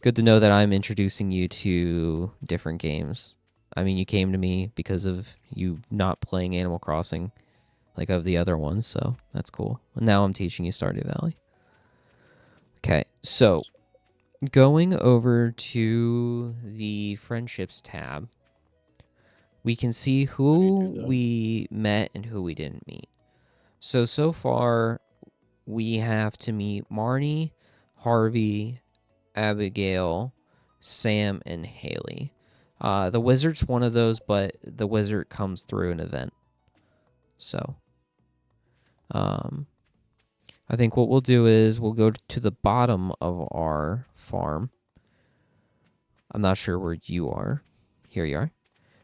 Good to know that I'm introducing you to different games. I mean, you came to me because of you not playing Animal Crossing like of the other ones, so that's cool. And now I'm teaching you Stardew Valley. Okay, so going over to the friendships tab, we can see
How do you do
who
that?
we met and who we didn't meet. So far, we have to meet Marnie, Harvey, Abigail, Sam, and Haley. The wizard's one of those, but the wizard comes through an event. So, um, I think what we'll do is we'll go to the bottom of our farm. I'm not sure where you are. Here you are.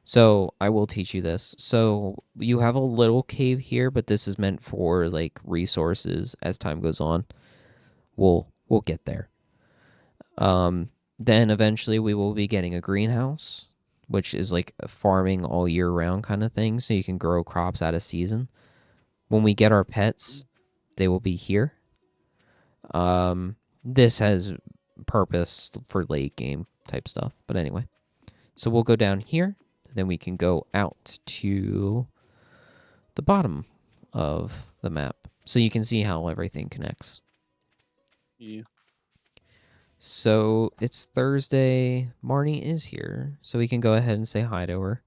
So I will teach you this. So you have a little cave here, but this is meant for like resources as time goes on. We'll get there. Then eventually we will be getting a greenhouse, which is like a farming all year round kind of thing, so you can grow crops out of season. When we get our pets, they will be here. This has purpose for late game type stuff, but anyway. So we'll go down here, then we can go out to the bottom of the map, so you can see how everything connects.
Yeah.
So it's Thursday. Marnie is here, so we can go ahead and say hi to her.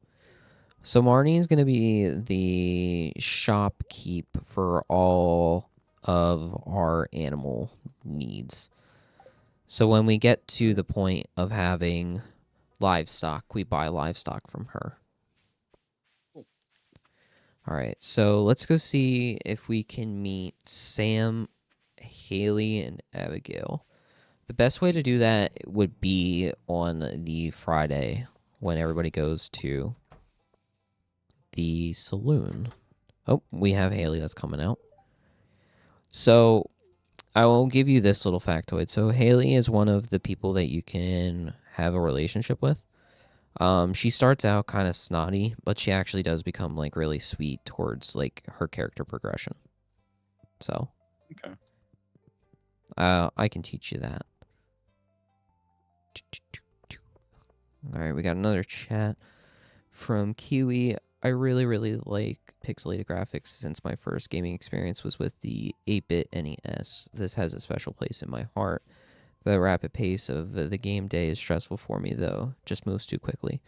So Marnie is going to be the shopkeep for all of our animal needs. So when we get to the point of having livestock, we buy livestock from her.
Cool.
All right, so let's go see if we can meet Sam, Haley, and Abigail. The best way to do that would be on the Friday when everybody goes to the saloon. Oh, we have Haley that's coming out. So I will give you this little factoid. So Haley is one of the people that you can have a relationship with. She starts out kind of snotty, but she actually does become like really sweet towards like her character progression. So,
Okay.
I can teach you that. All right, we got another chat from Kiwi. I really, really like pixelated graphics since my first gaming experience was with the 8-bit NES. This has a special place in my heart. The rapid pace of the game day is stressful for me, though. Just moves too quickly.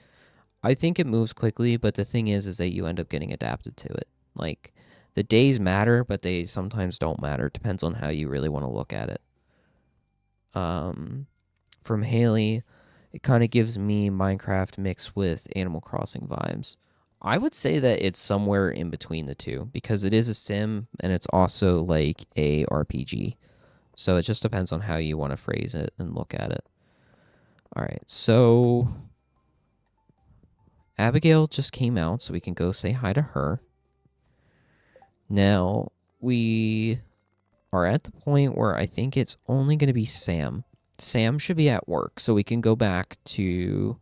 I think it moves quickly, but the thing is that you end up getting adapted to it. Like, the days matter, but they sometimes don't matter. It depends on how you really want to look at it. From Haley, it kind of gives me Minecraft mixed with Animal Crossing vibes. I would say that it's somewhere in between the two because it is a sim and it's also like a RPG. So it just depends on how you want to phrase it and look at it. All right, so Abigail just came out, so we can go say hi to her. Now we are at the point where I think it's only going to be Sam. Sam should be at work, so we can go back to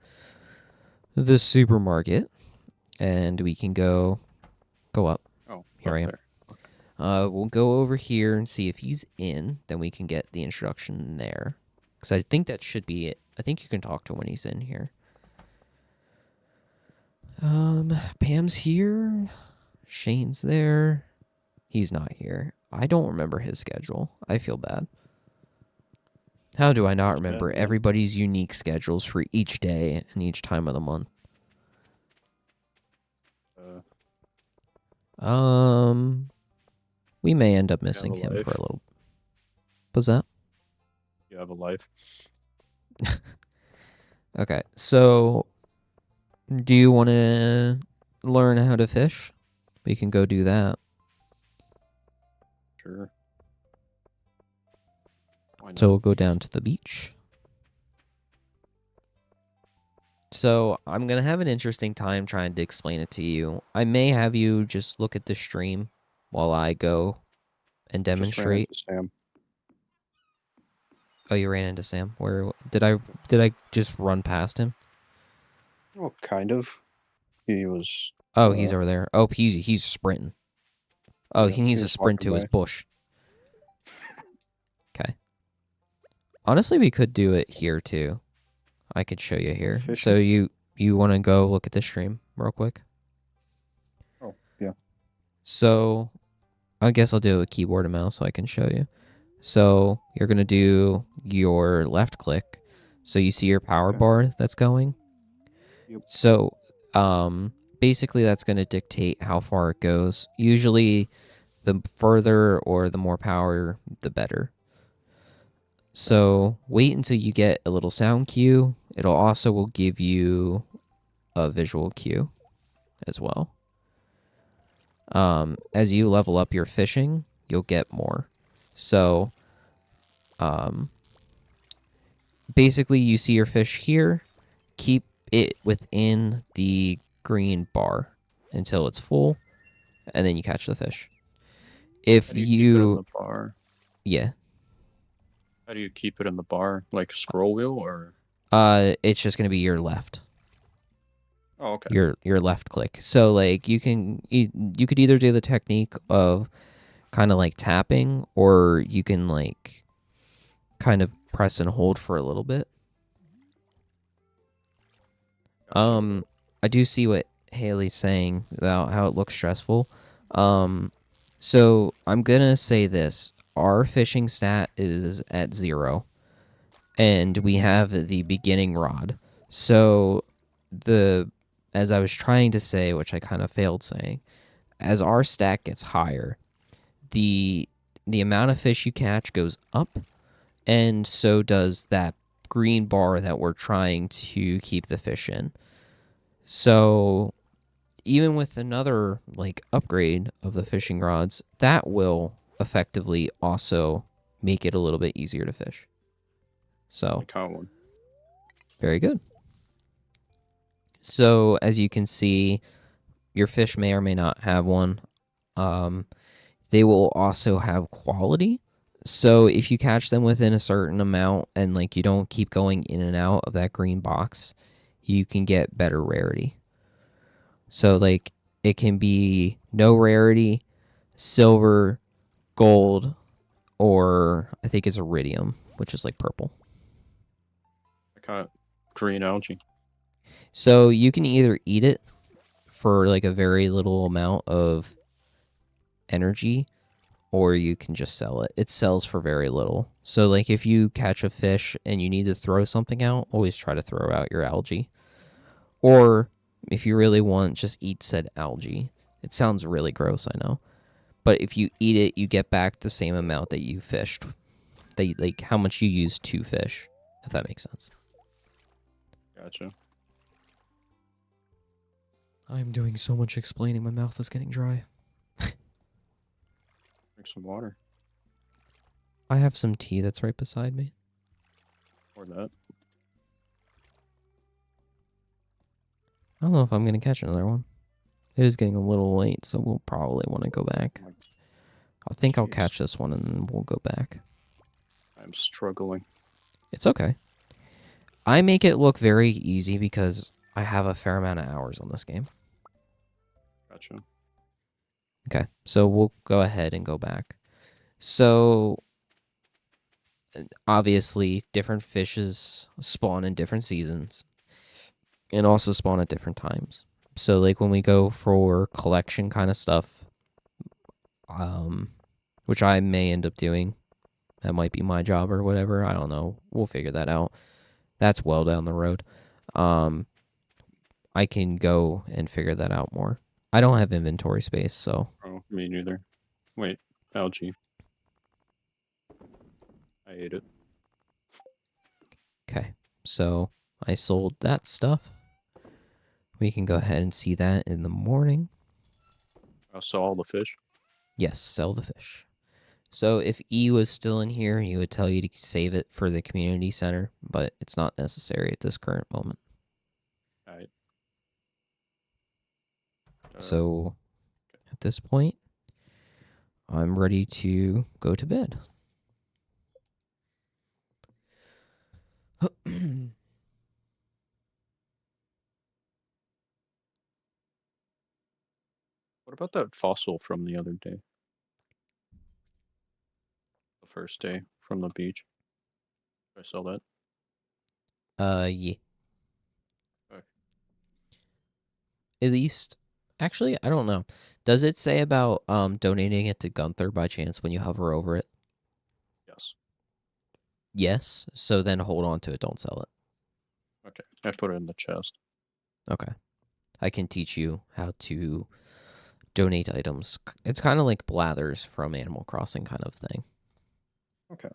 the supermarket and we can go up.
Oh,
Here
up
I am.
there. Okay.
We'll go over here and see if he's in. Then we can get the introduction there, because I think that should be it. I think you can talk to him when he's in here. Pam's here. Shane's there. He's not here. I don't remember his schedule. I feel bad. How do I not
That's bad,
remember
man.
everybody's unique schedules for each day and each time of the month? We may end up
You have
missing
a
him for a
life.
little. What's that?
You have a life.
Okay, so do you want to learn how to fish? We can go do that.
Sure. Why
So
not?
we'll go down to the beach. So I'm going to have an interesting time trying to explain it to you. I may have you just look at the stream while I go and
I just ran
demonstrate.
into Sam.
Oh, you ran into Sam. Where did I just run past him?
Well, kind of. He was.
Oh, he's over there. Oh, he's sprinting. Oh,
Yeah.
he
He
needs to
was
sprint
walking
to his
by.
bush. Okay. Honestly, we could do it here too. I could show you
Go
here. So
fishing.
you want to go look at the stream real quick?
Oh, yeah.
So I guess I'll do a keyboard and mouse so I can show you. So you're gonna do your left click. So you see your power
Okay.
bar that's going.
Yep.
So basically that's gonna dictate how far it goes. Usually the further or the more power, the better.
Okay.
So wait until you get a little sound cue. It'll also will give you a visual cue as well. As you level up your fishing, you'll get more. So um, basically, you see your fish here. Keep it within the green bar until it's full, and then you catch the fish.
How
If
do you keep it in
you,
the bar?
yeah,
How do you keep it in the bar? Like scroll wheel or?
it's just gonna be your left,
Oh, okay.
your left click. So like you could either do the technique of kind of like tapping, or you can like kind of press and hold for a little bit.
Gotcha.
I do see what Haley's saying about how it looks stressful. Um, so I'm gonna say this: our fishing stat is at 0, and we have the beginning rod. So the as I was trying to say, which I kind of failed saying, as our stat gets higher, the the amount of fish you catch goes up, and so does that green bar that we're trying to keep the fish in. So even with another like upgrade of the fishing rods, that will effectively also make it a little bit easier to fish.
I
So
caught one.
very good. So as you can see, your fish may or may not have one. Um, they will also have quality. So if you catch them within a certain amount and like you don't keep going in and out of that green box, you can get better rarity. So like it can be no rarity, silver, gold, or I think it's iridium, which is like purple.
I got green algae.
So you can either eat it for like a very little amount of energy, or you can just sell it. It sells for very little. So like if you catch a fish and you need to throw something out, always try to throw out your algae. Or if you really want, just eat said algae. It sounds really gross, I know. But if you eat it, you get back the same amount that you fished. Like how much you used to fish, if that makes sense.
Gotcha.
I'm doing so much explaining, my mouth is getting dry.
Drink some water.
I have some tea that's right beside me.
Or that.
I don't know if I'm going to catch another one. It is getting a little late, so we'll probably want to go back. I think I'll catch this one and then we'll go back.
I'm struggling.
It's okay. I make it look very easy because I have a fair amount of hours on this game.
Gotcha.
Okay, so we'll go ahead and go back. So, obviously, different fishes spawn in different seasons and also spawn at different times. So, like, when we go for collection kind of stuff, which I may end up doing, that might be my job or whatever. I don't know. We'll figure that out. That's well down the road. I can go and figure that out more. I don't have inventory space, so.
Oh, me neither. Wait, algae. I ate it.
Okay, so I sold that stuff. We can go ahead and see that in the morning.
I saw all the fish.
Yes, sell the fish. So if E was still in here, he would tell you to save it for the community center, but it's not necessary at this current moment.
Alright.
So at this point, I'm ready to go to bed.
What about that fossil from the other day? The first day from the beach. Did I sell that?
Yeah.
Okay.
At least, actually, I don't know. Does it say about donating it to Gunther by chance when you hover over it?
Yes.
Yes. So then hold on to it. Don't sell it.
Okay. I put it in the chest.
Okay. I can teach you how to donate items. It's kind of like Blathers from Animal Crossing kind of thing.
Okay.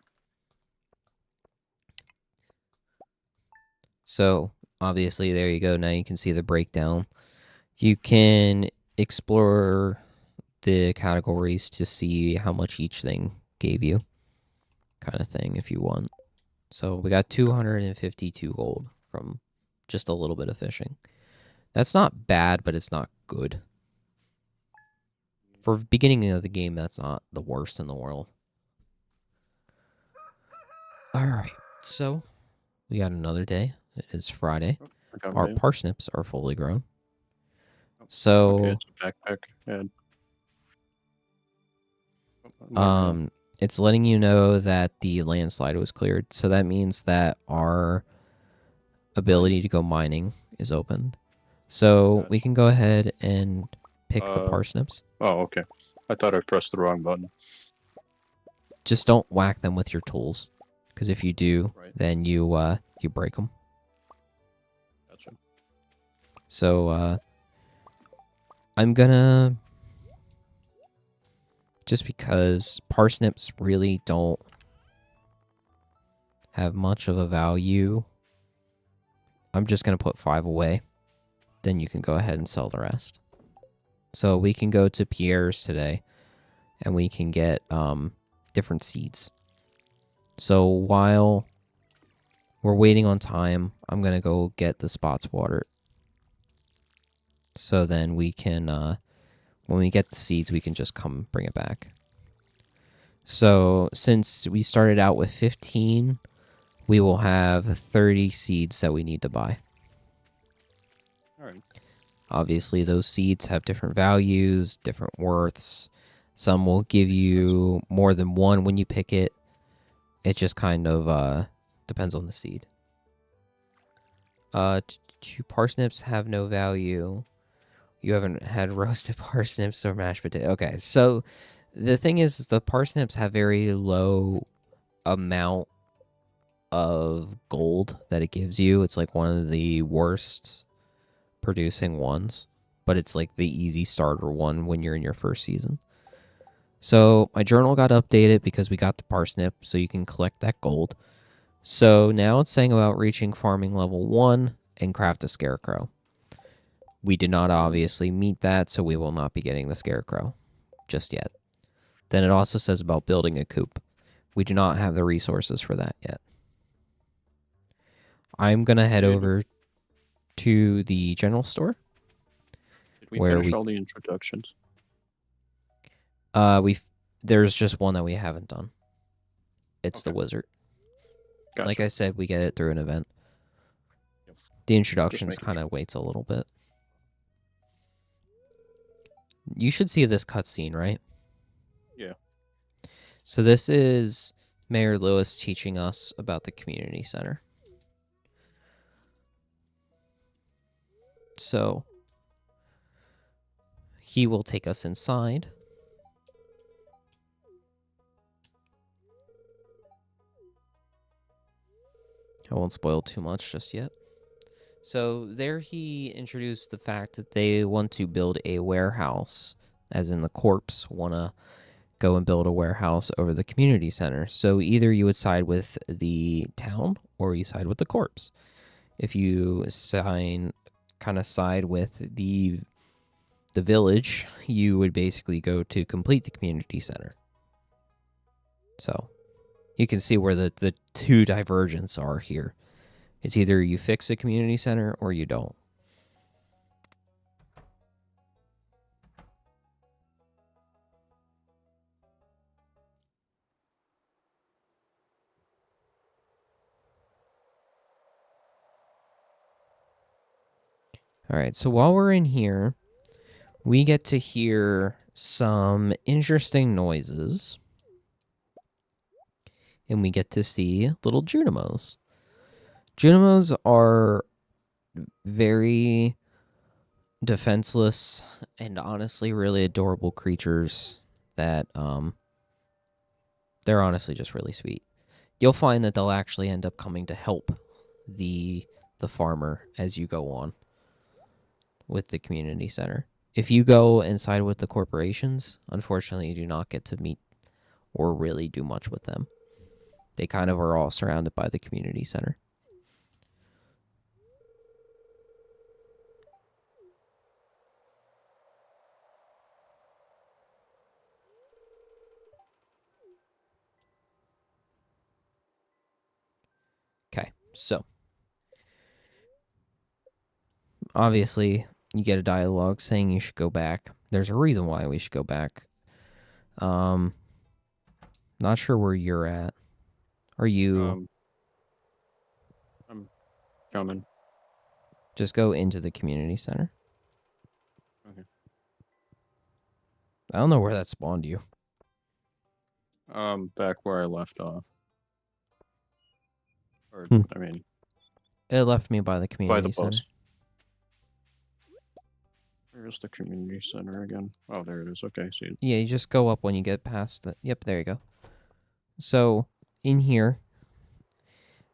So obviously, there you go. Now you can see the breakdown. You can explore the categories to see how much each thing gave you, kind of thing, if you want. So we got 252 gold from just a little bit of fishing. That's not bad, but it's not good. For beginning of the game, that's not the worst in the world. All right, so we got another day. It is Friday. Our parsnips are fully grown. So
okay, it's a backpack. And
it's letting you know that the landslide was cleared. So that means that our ability to go mining is open. So
Gotcha.
we can go ahead and pick the parsnips.
Oh, okay. I thought I pressed the wrong button.
Just don't whack them with your tools, because if you do, then you break them.
Gotcha.
So I'm gonna, just because parsnips really don't have much of a value, I'm just gonna put 5 away. Then you can go ahead and sell the rest. So we can go to Pierre's today, and we can get different seeds. So while we're waiting on time, I'm gonna go get the spots watered. So then we can, when we get the seeds, we can just come bring it back. So since we started out with 15, we will have 30 seeds that we need to buy.
All right.
Obviously, those seeds have different values, different worths. Some will give
Nice.
you more than one when you pick it. It just kind of depends on the seed. Parsnips have no value. You haven't had roasted parsnips or mashed potato. Okay, so the thing is the parsnips have very low amount of gold that it gives you. It's like one of the worst producing ones, but it's like the easy starter one when you're in your first season. So my journal got updated because we got the parsnip, so you can collect that gold. So now it's saying about reaching farming level 1 and craft a scarecrow. We did not obviously meet that, so we will not be getting the scarecrow just yet. Then it also says about building a coop. We do not have the resources for that yet. I'm going to head
Did
over to the general store
did we
where
finish all the introductions?
we there's just one that we haven't done. It's the
Okay.
wizard. Like
Gotcha.
I said, we get it through an event.
Yep.
The
Just
introductions
making
kind
sure.
of waits a little bit. You should see this cutscene, right?
Yeah.
So this is Mayor Lewis teaching us about the community center. So he will take us inside. I won't spoil too much just yet. So there he introduced the fact that they want to build a warehouse, as in the corpse want to go and build a warehouse over the community center. So either you would side with the town or you side with the corpse. If you kind of side with the village, you would basically go to complete the community center. So you can see where the two divergence are here. It's either you fix a community center or you don't. All right, so while we're in here, we get to hear some interesting noises. And we get to see little Junimos. Junimos are very defenseless and honestly really adorable creatures that they're honestly just really sweet. You'll find that they'll actually end up coming to help the farmer as you go on with the community center. If you go inside with the corporations, unfortunately you do not get to meet or really do much with them. They kind of are all surrounded by the community center. Okay, so obviously you get a dialogue saying you should go back. There's a reason why we should go back. Um, not sure where you're at. Are you
Um, I'm coming.
just go into the community center?
Okay.
I don't know where that spawned you.
Back where I left off. Or
Hmm.
I mean,
It left me by the
by the
community
bus.
center.
Where's the community center again? Oh, there it is. Okay, see it.
Yeah, you just go up when you get past the. Yep, there you go. So in here,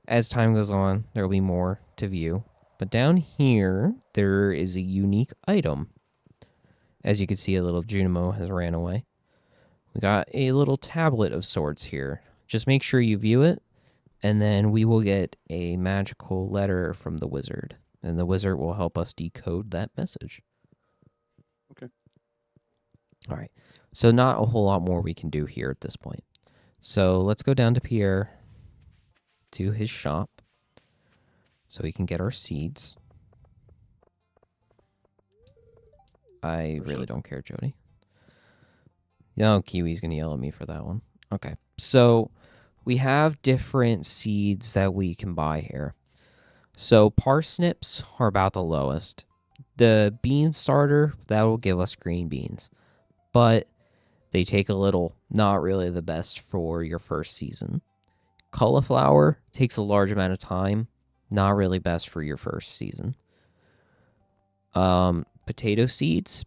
as time goes on, there will be more to view. But down here, there is a unique item. As you can see, a little Junimo has ran away. We got a little tablet of sorts here. Just make sure you view it, and then we will get a magical letter from the wizard. And the wizard will help us decode that message.
Okay.
All right. So, not a whole lot more we can do here at this point. So, let's go down to Pierre to his shop so we can get our seeds. I really don't care, Jody. No, Kiwi's going to yell at me for that one. Okay. So, we have different seeds that we can buy here. So, parsnips are about the lowest. The bean starter, that will give us green beans, but they take a little, not really the best for your first season. Cauliflower takes a large amount of time, not really best for your first season. Potato seeds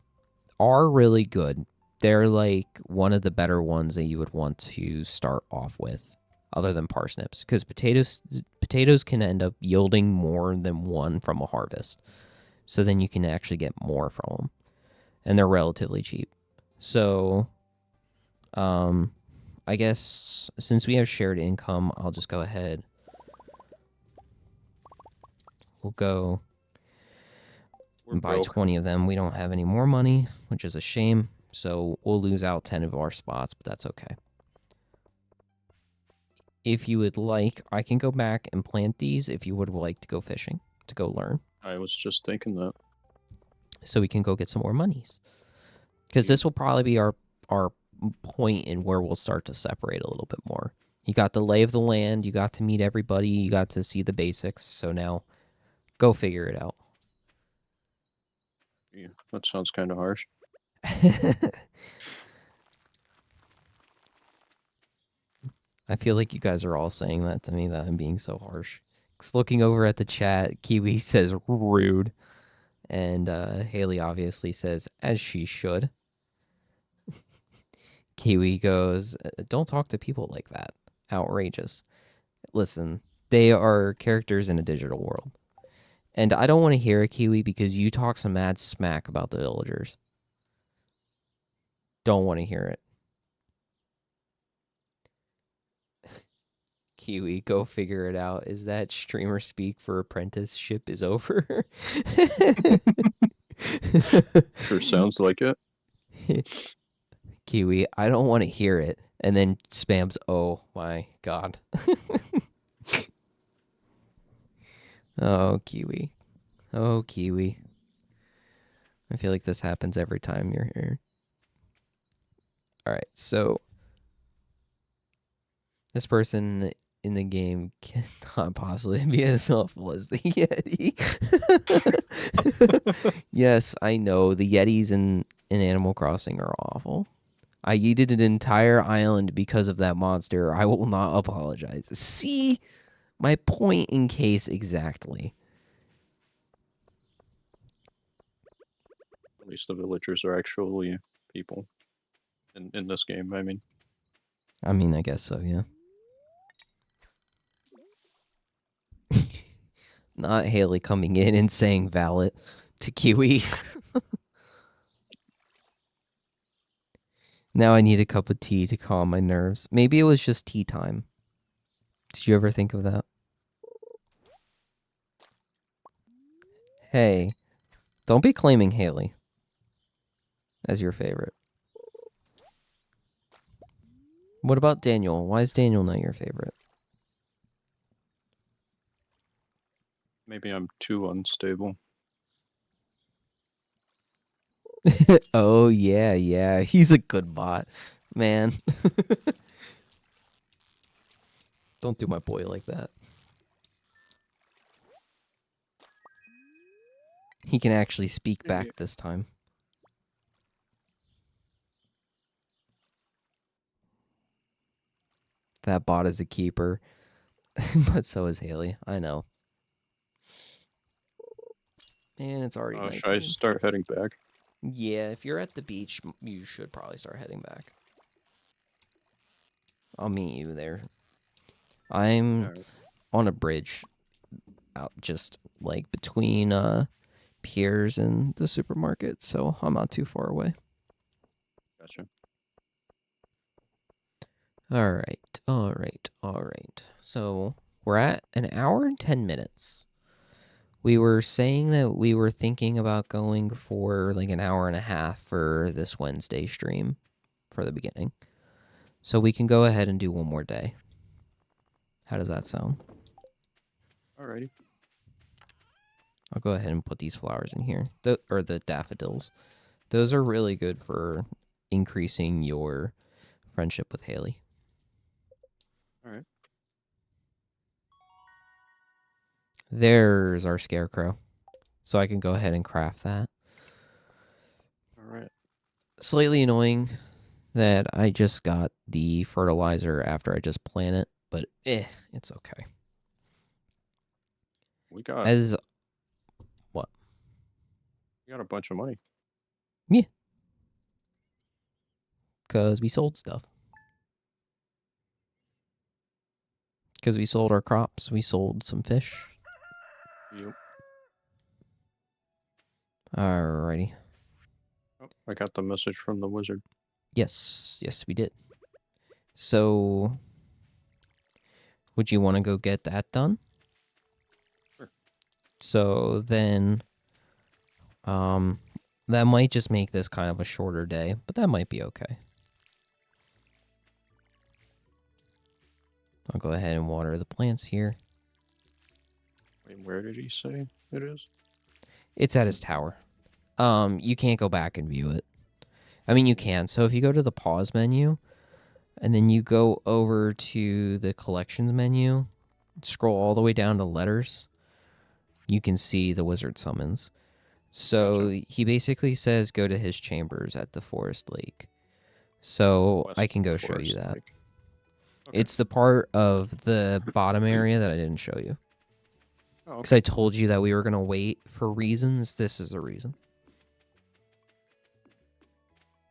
are really good. They're like one of the better ones that you would want to start off with, other than parsnips, because potatoes can end up yielding more than one from a harvest. So then you can actually get more from them, and they're relatively cheap. So, I guess since we have shared income, I'll just go ahead. We'll go
We're
and buy
broke.
20 of them. We don't have any more money, which is a shame. So we'll lose out 10 of our spots, but that's okay. If you would like, I can go back and plant these if you would like to go fishing, to go learn.
I was just thinking that.
So we can go get some more monies. Because
Yeah.
this will probably be our point in where we'll start to separate a little bit more. You got the lay of the land, you got to meet everybody, you got to see the basics. So now go figure it out.
Yeah, that sounds kind of harsh.
I feel like you guys are all saying that to me, that I'm being so harsh. Just looking over at the chat, Kiwi says rude. And Haley obviously says, as she should. Kiwi goes, don't talk to people like that. Outrageous. Listen, they are characters in a digital world. And I don't want to hear it, Kiwi, because you talk some mad smack about the villagers. Don't want to hear it. Kiwi, go figure it out. Is that streamer speak for apprenticeship is over?
Sure sounds like it.
Kiwi, I don't want to hear it. And then spams, oh my god. Oh, Kiwi. Oh, Kiwi. I feel like this happens every time you're here. All right, so this person in the game cannot possibly be as awful as the Yeti. Yes, I know the Yetis in Animal Crossing are awful. I yeeted an entire island because of that monster. I will not apologize. See my point in case exactly.
At least the villagers are actually people in this game. I mean,
I mean, I guess so, yeah. Not Haley coming in and saying valid to Kiwi. Now I need a cup of tea to calm my nerves. Maybe it was just tea time. Did you ever think of that? Hey, don't be claiming Haley as your favorite. What about Daniel? Why is Daniel not your favorite?
maybe I'm too unstable.
Oh, yeah, yeah. He's a good bot. Man, don't do my boy like that. He can actually speak
Yeah.
back this time. That bot is a keeper. But so is Haley. I know. Man, it's already
Should I
19.
start heading back?
Yeah, if you're at the beach, you should probably start heading back. I'll meet you there. I'm
Alright,
on a bridge out just like between Piers and the supermarket, so I'm not too far away.
gotcha.
All right, all right, all right. So we're at an hour and 10 minutes. We were saying that we were thinking about going for like an hour and a half for this Wednesday stream for the beginning. So we can go ahead and do one more day. How does that sound?
Alrighty.
I'll go ahead and put these flowers in here, or the daffodils. Those are really good for increasing your friendship with Haley.
Alright.
There's our scarecrow. so I can go ahead and craft that.
All right.
Slightly annoying that I just got the fertilizer after I just plant it, but it's okay.
We got
As what?
we got a bunch of money.
Yeah, because we sold stuff. Because we sold our crops. We sold some fish.
Yep.
Alrighty.
Oh, I got the message from the wizard.
Yes, we did. So, would you want to go get that done?
Sure.
So then, um, that might just make this kind of a shorter day, but that might be okay. I'll go ahead and water the plants here.
Wait, where did he say it is?
It's at his tower. You can't go back and view it. I mean, you can. So if you go to the pause menu, and then you go over to the collections menu, scroll all the way down to letters, you can see the wizard summons. So
Gotcha.
he basically says go to his chambers at the forest lake. So I
West
can go show you
Forest
that.
Lake. Okay.
It's the part of the bottom area that I didn't show you.
Oh,
Because
okay.
I told you that we were going to wait for reasons. This is the reason.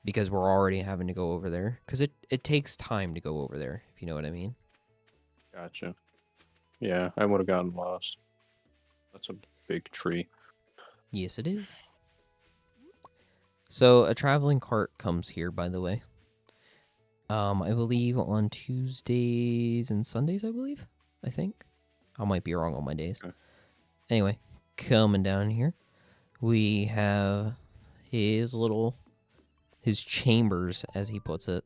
Because we're already having to go over there. Because it takes time to go over there, if you know what I mean.
Gotcha. Yeah, I would have gotten lost. That's a big tree.
Yes, it is. So a traveling cart comes here, by the way. I believe on Tuesdays and Sundays, I think. I might be wrong on my days.
Okay.
Anyway, coming down here, we have his chambers, as he puts it.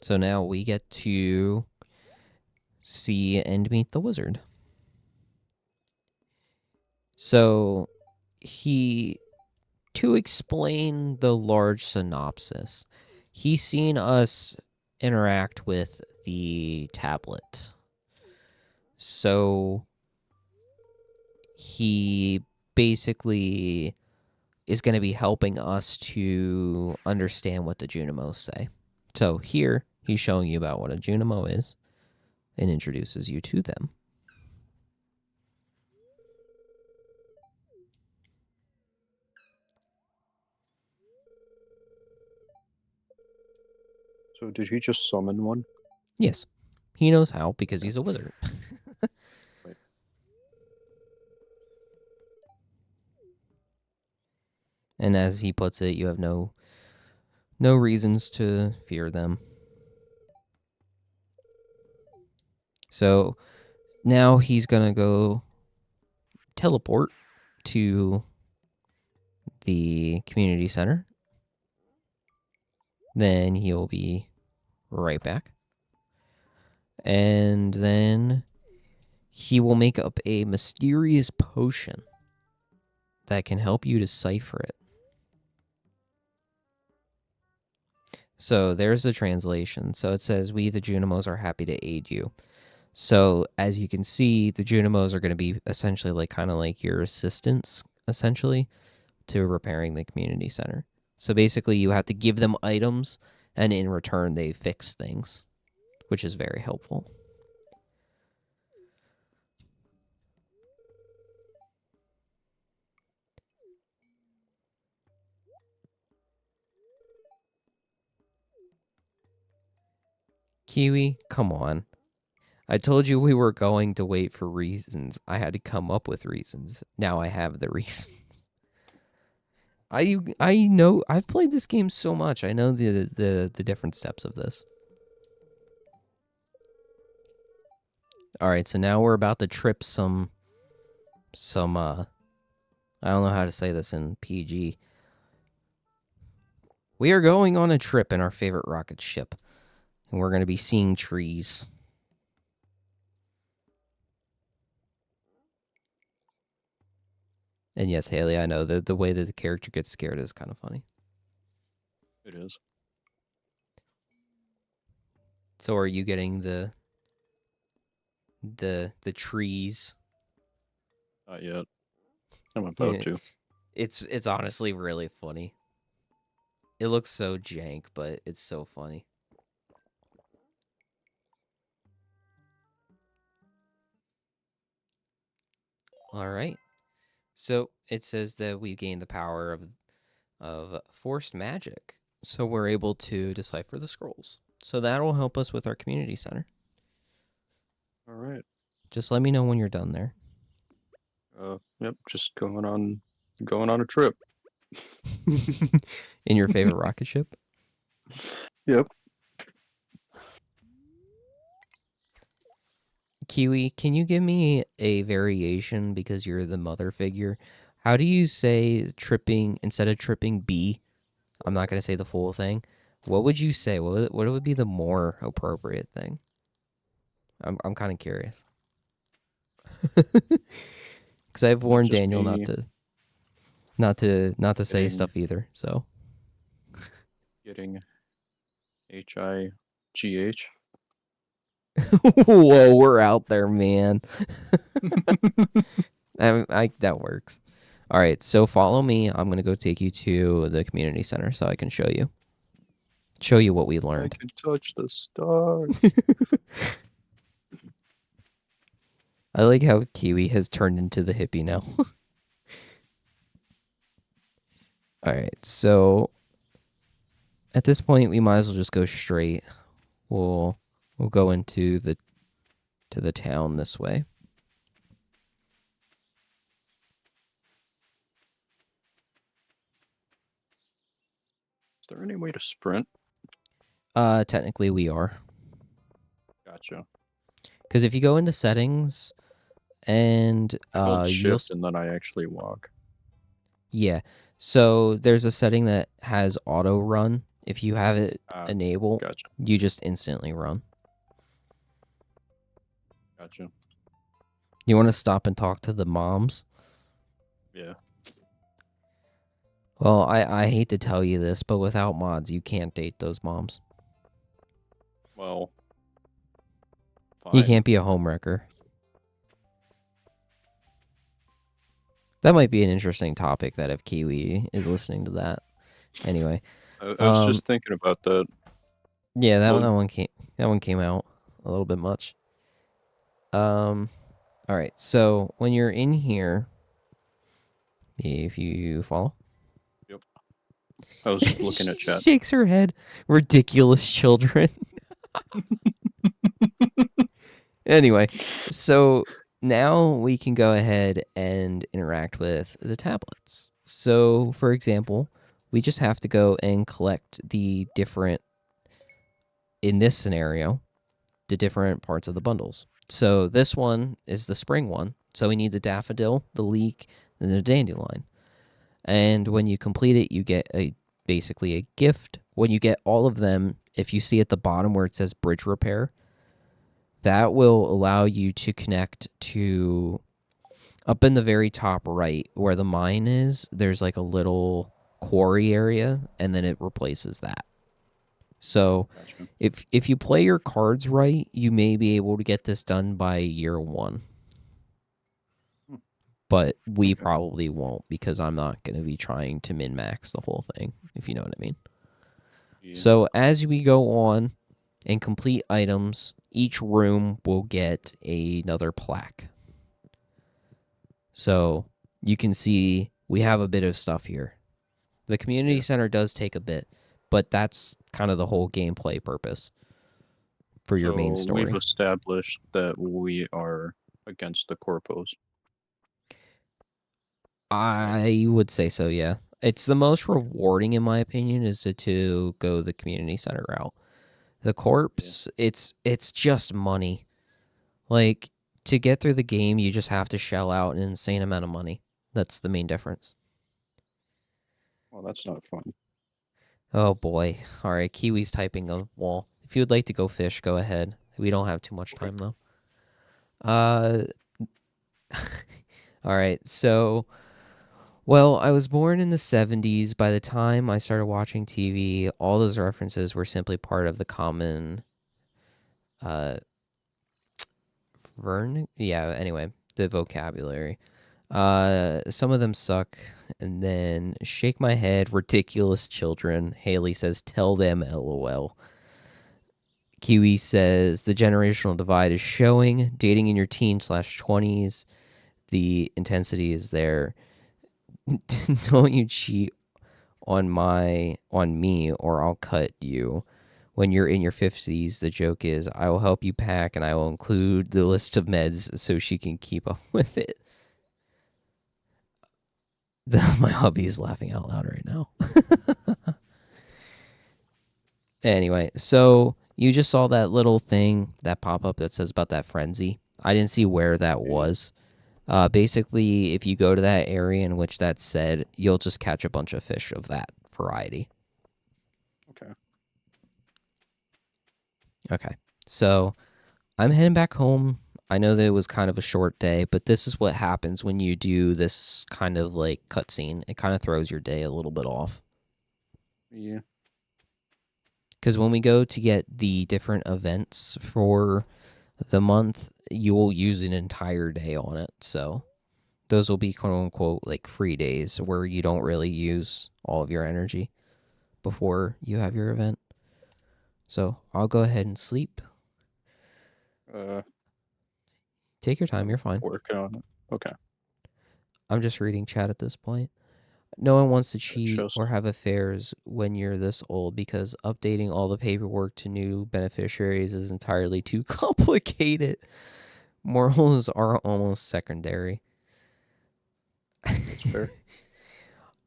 So now we get to see and meet the wizard. So to explain the large synopsis, he's seen us interact with the tablet. So he basically is going to be helping us to understand what the Junimos say. So here, he's showing you about what a Junimo is and introduces you to them.
So did he just summon one?
Yes, he knows how because
Okay.
he's a wizard.
Wait.
And as he puts it, you have no reasons to fear them. So now he's going to go teleport to the community center. Then he'll be right back. And then he will make up a mysterious potion that can help you decipher it. So there's the translation. So it says, "We, the Junimos, are happy to aid you." So as you can see, the Junimos are going to be essentially like kind of like your assistants, essentially, to repairing the community center. So basically, you have to give them items, and in return, they fix things, which is very helpful. Kiwi, come on. I told you we were going to wait for reasons. I had to come up with reasons. Now I have the reasons. I know I've played this game so much. I know the different steps of this. All right, so now we're about to trip some I don't know how to say this in PG. We are going on a trip in our favorite rocket ship, and we're going to be seeing trees. And yes, Haley, I know the way that the character gets scared is kind of funny.
It is.
So are you getting the the trees.
Not yet. I'm about
Yeah,
to.
it's honestly really funny. It looks so jank, but it's so funny. All right. So it says that we gain the power of forced magic. So we're able to decipher the scrolls. So that'll help us with our community center.
All right.
Just let me know when you're done there.
Yep. Just going on a trip.
In your favorite rocket ship?
Yep.
Kiwi, can you give me a variation because you're the mother figure? How do you say tripping instead of tripping B? I'm not going to say the full thing. What would you say? What would be the more appropriate thing? I'm kind of curious. Cuz I've
Might
warned
just
Daniel
be
not to say
getting
stuff either. So,
getting HIGH.
whoa, we're out there, man. I that works. All right, so follow me. I'm going to go take you to the community center so I can show you what we
I
learned.
can touch the stars.
I like how Kiwi has turned into the hippie now. All right, so at this point, we might as well just go straight. We'll we'll go into the town this way.
Is there any way to sprint?
Technically we are,
Gotcha.
because if you go into settings and
I hold
you'll
shift and then I actually walk.
yeah, so there's a setting that has auto run. If you have it
Ah,
enabled,
gotcha.
you just instantly run.
Gotcha.
You want to stop and talk to the moms?
Yeah.
Well, I hate to tell you this, but without mods, you can't date those moms.
Well,
You
fine.
can't be a homewrecker. That might be an interesting topic that if Kiwi is listening to that. Anyway,
I was just thinking about that.
yeah,
Well,
that one came out a little bit much. All right. So when you're in here, if you follow,
yep. I was looking
she
at chat.
shakes her head. Ridiculous children. Anyway, so now we can go ahead and interact with the tablets. So, for example, we just have to go and collect the different, in this scenario, the different parts of the bundles. So, this one is the spring one. So, we need the daffodil, the leek, and the dandelion. And when you complete it, you get basically a gift. When you get all of them, if you see at the bottom where it says bridge repair, that will allow you to connect to up in the very top right where the mine is. There's like a little quarry area, and then it replaces that. So
Gotcha.
if you play your cards right, you may be able to get this done by year one.
Hmm.
But we
Okay.
probably won't because I'm not going to be trying to min max the whole thing, if you know what I mean.
Yeah.
So as we go on and complete items, each room will get another plaque. So you can see we have a bit of stuff here. The community
Yeah.
center does take a bit, but that's kind of the whole gameplay purpose for your main
So we've
story.
established that we are against the corpos. Right?
I would say so, yeah. It's the most rewarding, in my opinion, is to go the community center route. The
Yeah.
corpse, it's just money. Like to get through the game, you just have to shell out an insane amount of money. That's the main difference.
Well, that's not fun.
Oh boy. All right, Kiwi's typing a wall. If you would like to go fish, go ahead. We don't have too much
Okay.
time though. Uh all right. So, well, I was born in the 70s. By the time I started watching TV, all those references were simply part of the common uh Yeah, anyway, the vocabulary. Some of them suck. And then shake my head, ridiculous children. Haley says, tell them LOL. Kiwi says, the generational divide is showing. Dating in your teen/20s. The intensity is there. Don't you cheat on me or I'll cut you. When you're in your 50s, the joke is I will help you pack and I will include the list of meds so she can keep up with it. My hubby is laughing out loud right now. Anyway, so you just saw that little thing, that pop up that says about that frenzy. I didn't see where that
Yeah.
was. Basically, if you go to that area in which that's said, you'll just catch a bunch of fish of that variety.
Okay.
Okay. So I'm heading back home. I know that it was kind of a short day, but this is what happens when you do this kind of like cutscene. It kind of throws your day a little bit off.
Yeah.
Because when we go to get the different events for the month, you will use an entire day on it. So those will be quote unquote like free days where you don't really use all of your energy before you have your event. So I'll go ahead and sleep.
Uh,
Take your time,
I'm
you're fine.
working on it. Okay.
I'm just reading chat at this point. No one wants to
It
cheat
shows.
or have affairs when you're this old because updating all the paperwork to new beneficiaries is entirely too complicated. Morals are almost secondary.
That's fair.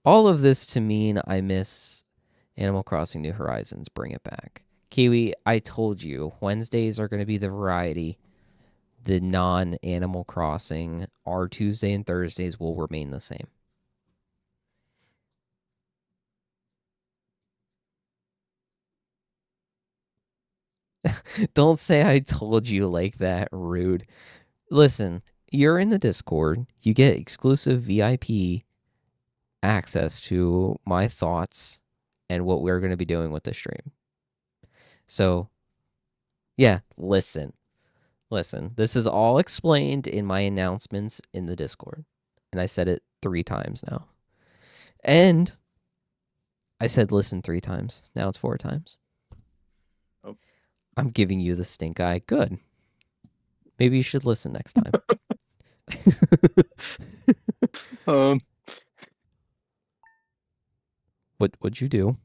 All of this to mean I miss Animal Crossing New Horizons. Bring it back. Kiwi, I told you, Wednesdays are going to be the variety. The non Animal Crossing, our Tuesday and Thursdays will remain the same. Don't say I told you like that, rude. Listen, you're in the Discord. You get exclusive VIP access to my thoughts and what we're going to be doing with the stream. So, yeah, listen. This is all explained in my announcements in the Discord. And I said it 3 times now. And I said listen 3 times. Now it's 4 times.
Oh.
I'm giving you the stink eye. Good. Maybe you should listen next time. What'd you do?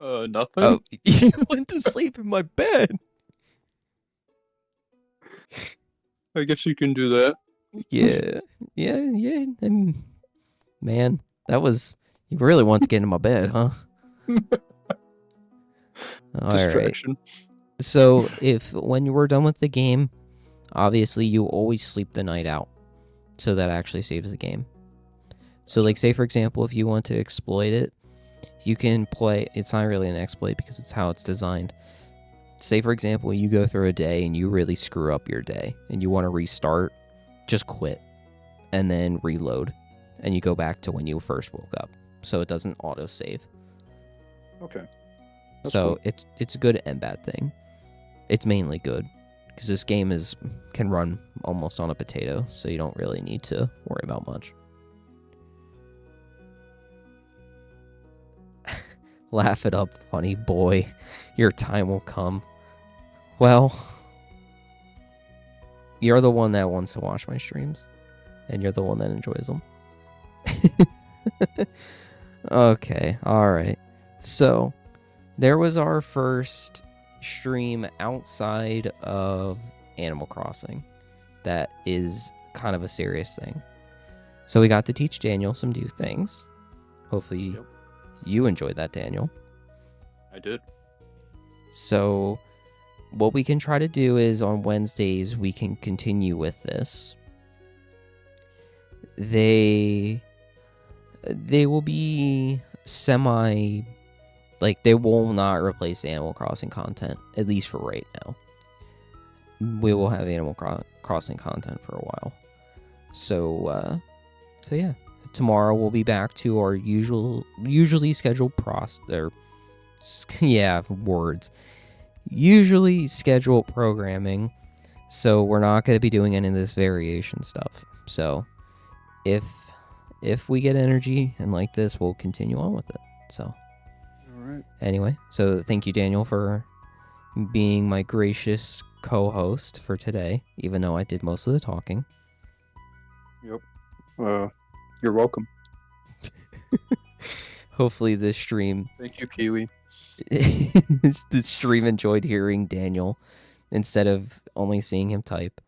Nothing.
Oh, you went to sleep in my bed.
I guess you can do that.
Yeah. Man, that was. You really want to get in my bed, huh? All right.
Distraction.
So, when you were done with the game, obviously you always sleep the night out. So that actually saves the game. So, like, say for example, if you want to exploit it, you can play. It's not really an exploit because it's how it's designed. Say for example, you go through a day and you really screw up your day and you want to restart, just quit and then reload and you go back to when you first woke up. So it doesn't auto save.
Okay. That's
So
cool.
it's a good and bad thing. It's mainly good because this game can run almost on a potato, so you don't really need to worry about much. Laugh it up, funny boy. Your time will come. Well, you're the one that wants to watch my streams, and you're the one that enjoys them. Okay, all right. So, there was our first stream outside of Animal Crossing that is kind of a serious thing. So, we got to teach Daniel some new things. Hopefully, you enjoyed that, Daniel.
I did.
So, what we can try to do is on Wednesdays, we can continue with this. They will be semi, like, they will not replace Animal Crossing content, at least for right now. We will have Animal Crossing content for a while. So yeah. Tomorrow we'll be back to our usually scheduled usually scheduled programming. So we're not going to be doing any of this variation stuff. So if we get energy and like this, we'll continue on with it. So
All right.
anyway, so thank you, Daniel, for being my gracious co-host for today, even though I did most of the talking.
Yep. You're welcome.
Hopefully this stream
Thank you, Kiwi.
this stream enjoyed hearing Daniel instead of only seeing him type.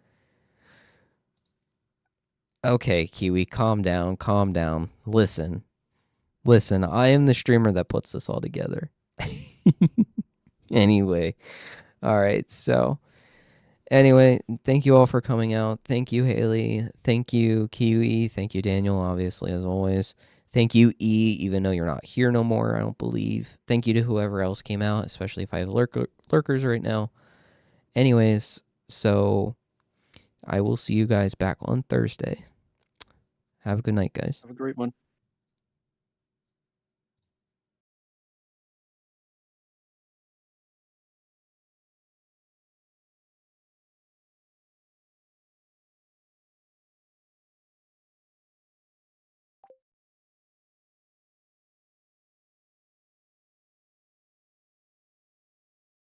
Okay, Kiwi, calm down, calm down. Listen, I am the streamer that puts this all together. Anyway, all right, so anyway, thank you all for coming out. Thank you, Haley. Thank you, Kiwi. Thank you, Daniel, obviously, as always. Thank you, E, even though you're not here no more, I don't believe. Thank you to whoever else came out, especially if I have lurkers right now. Anyways, so I will see you guys back on Thursday. Have a good night, guys.
Have a great one.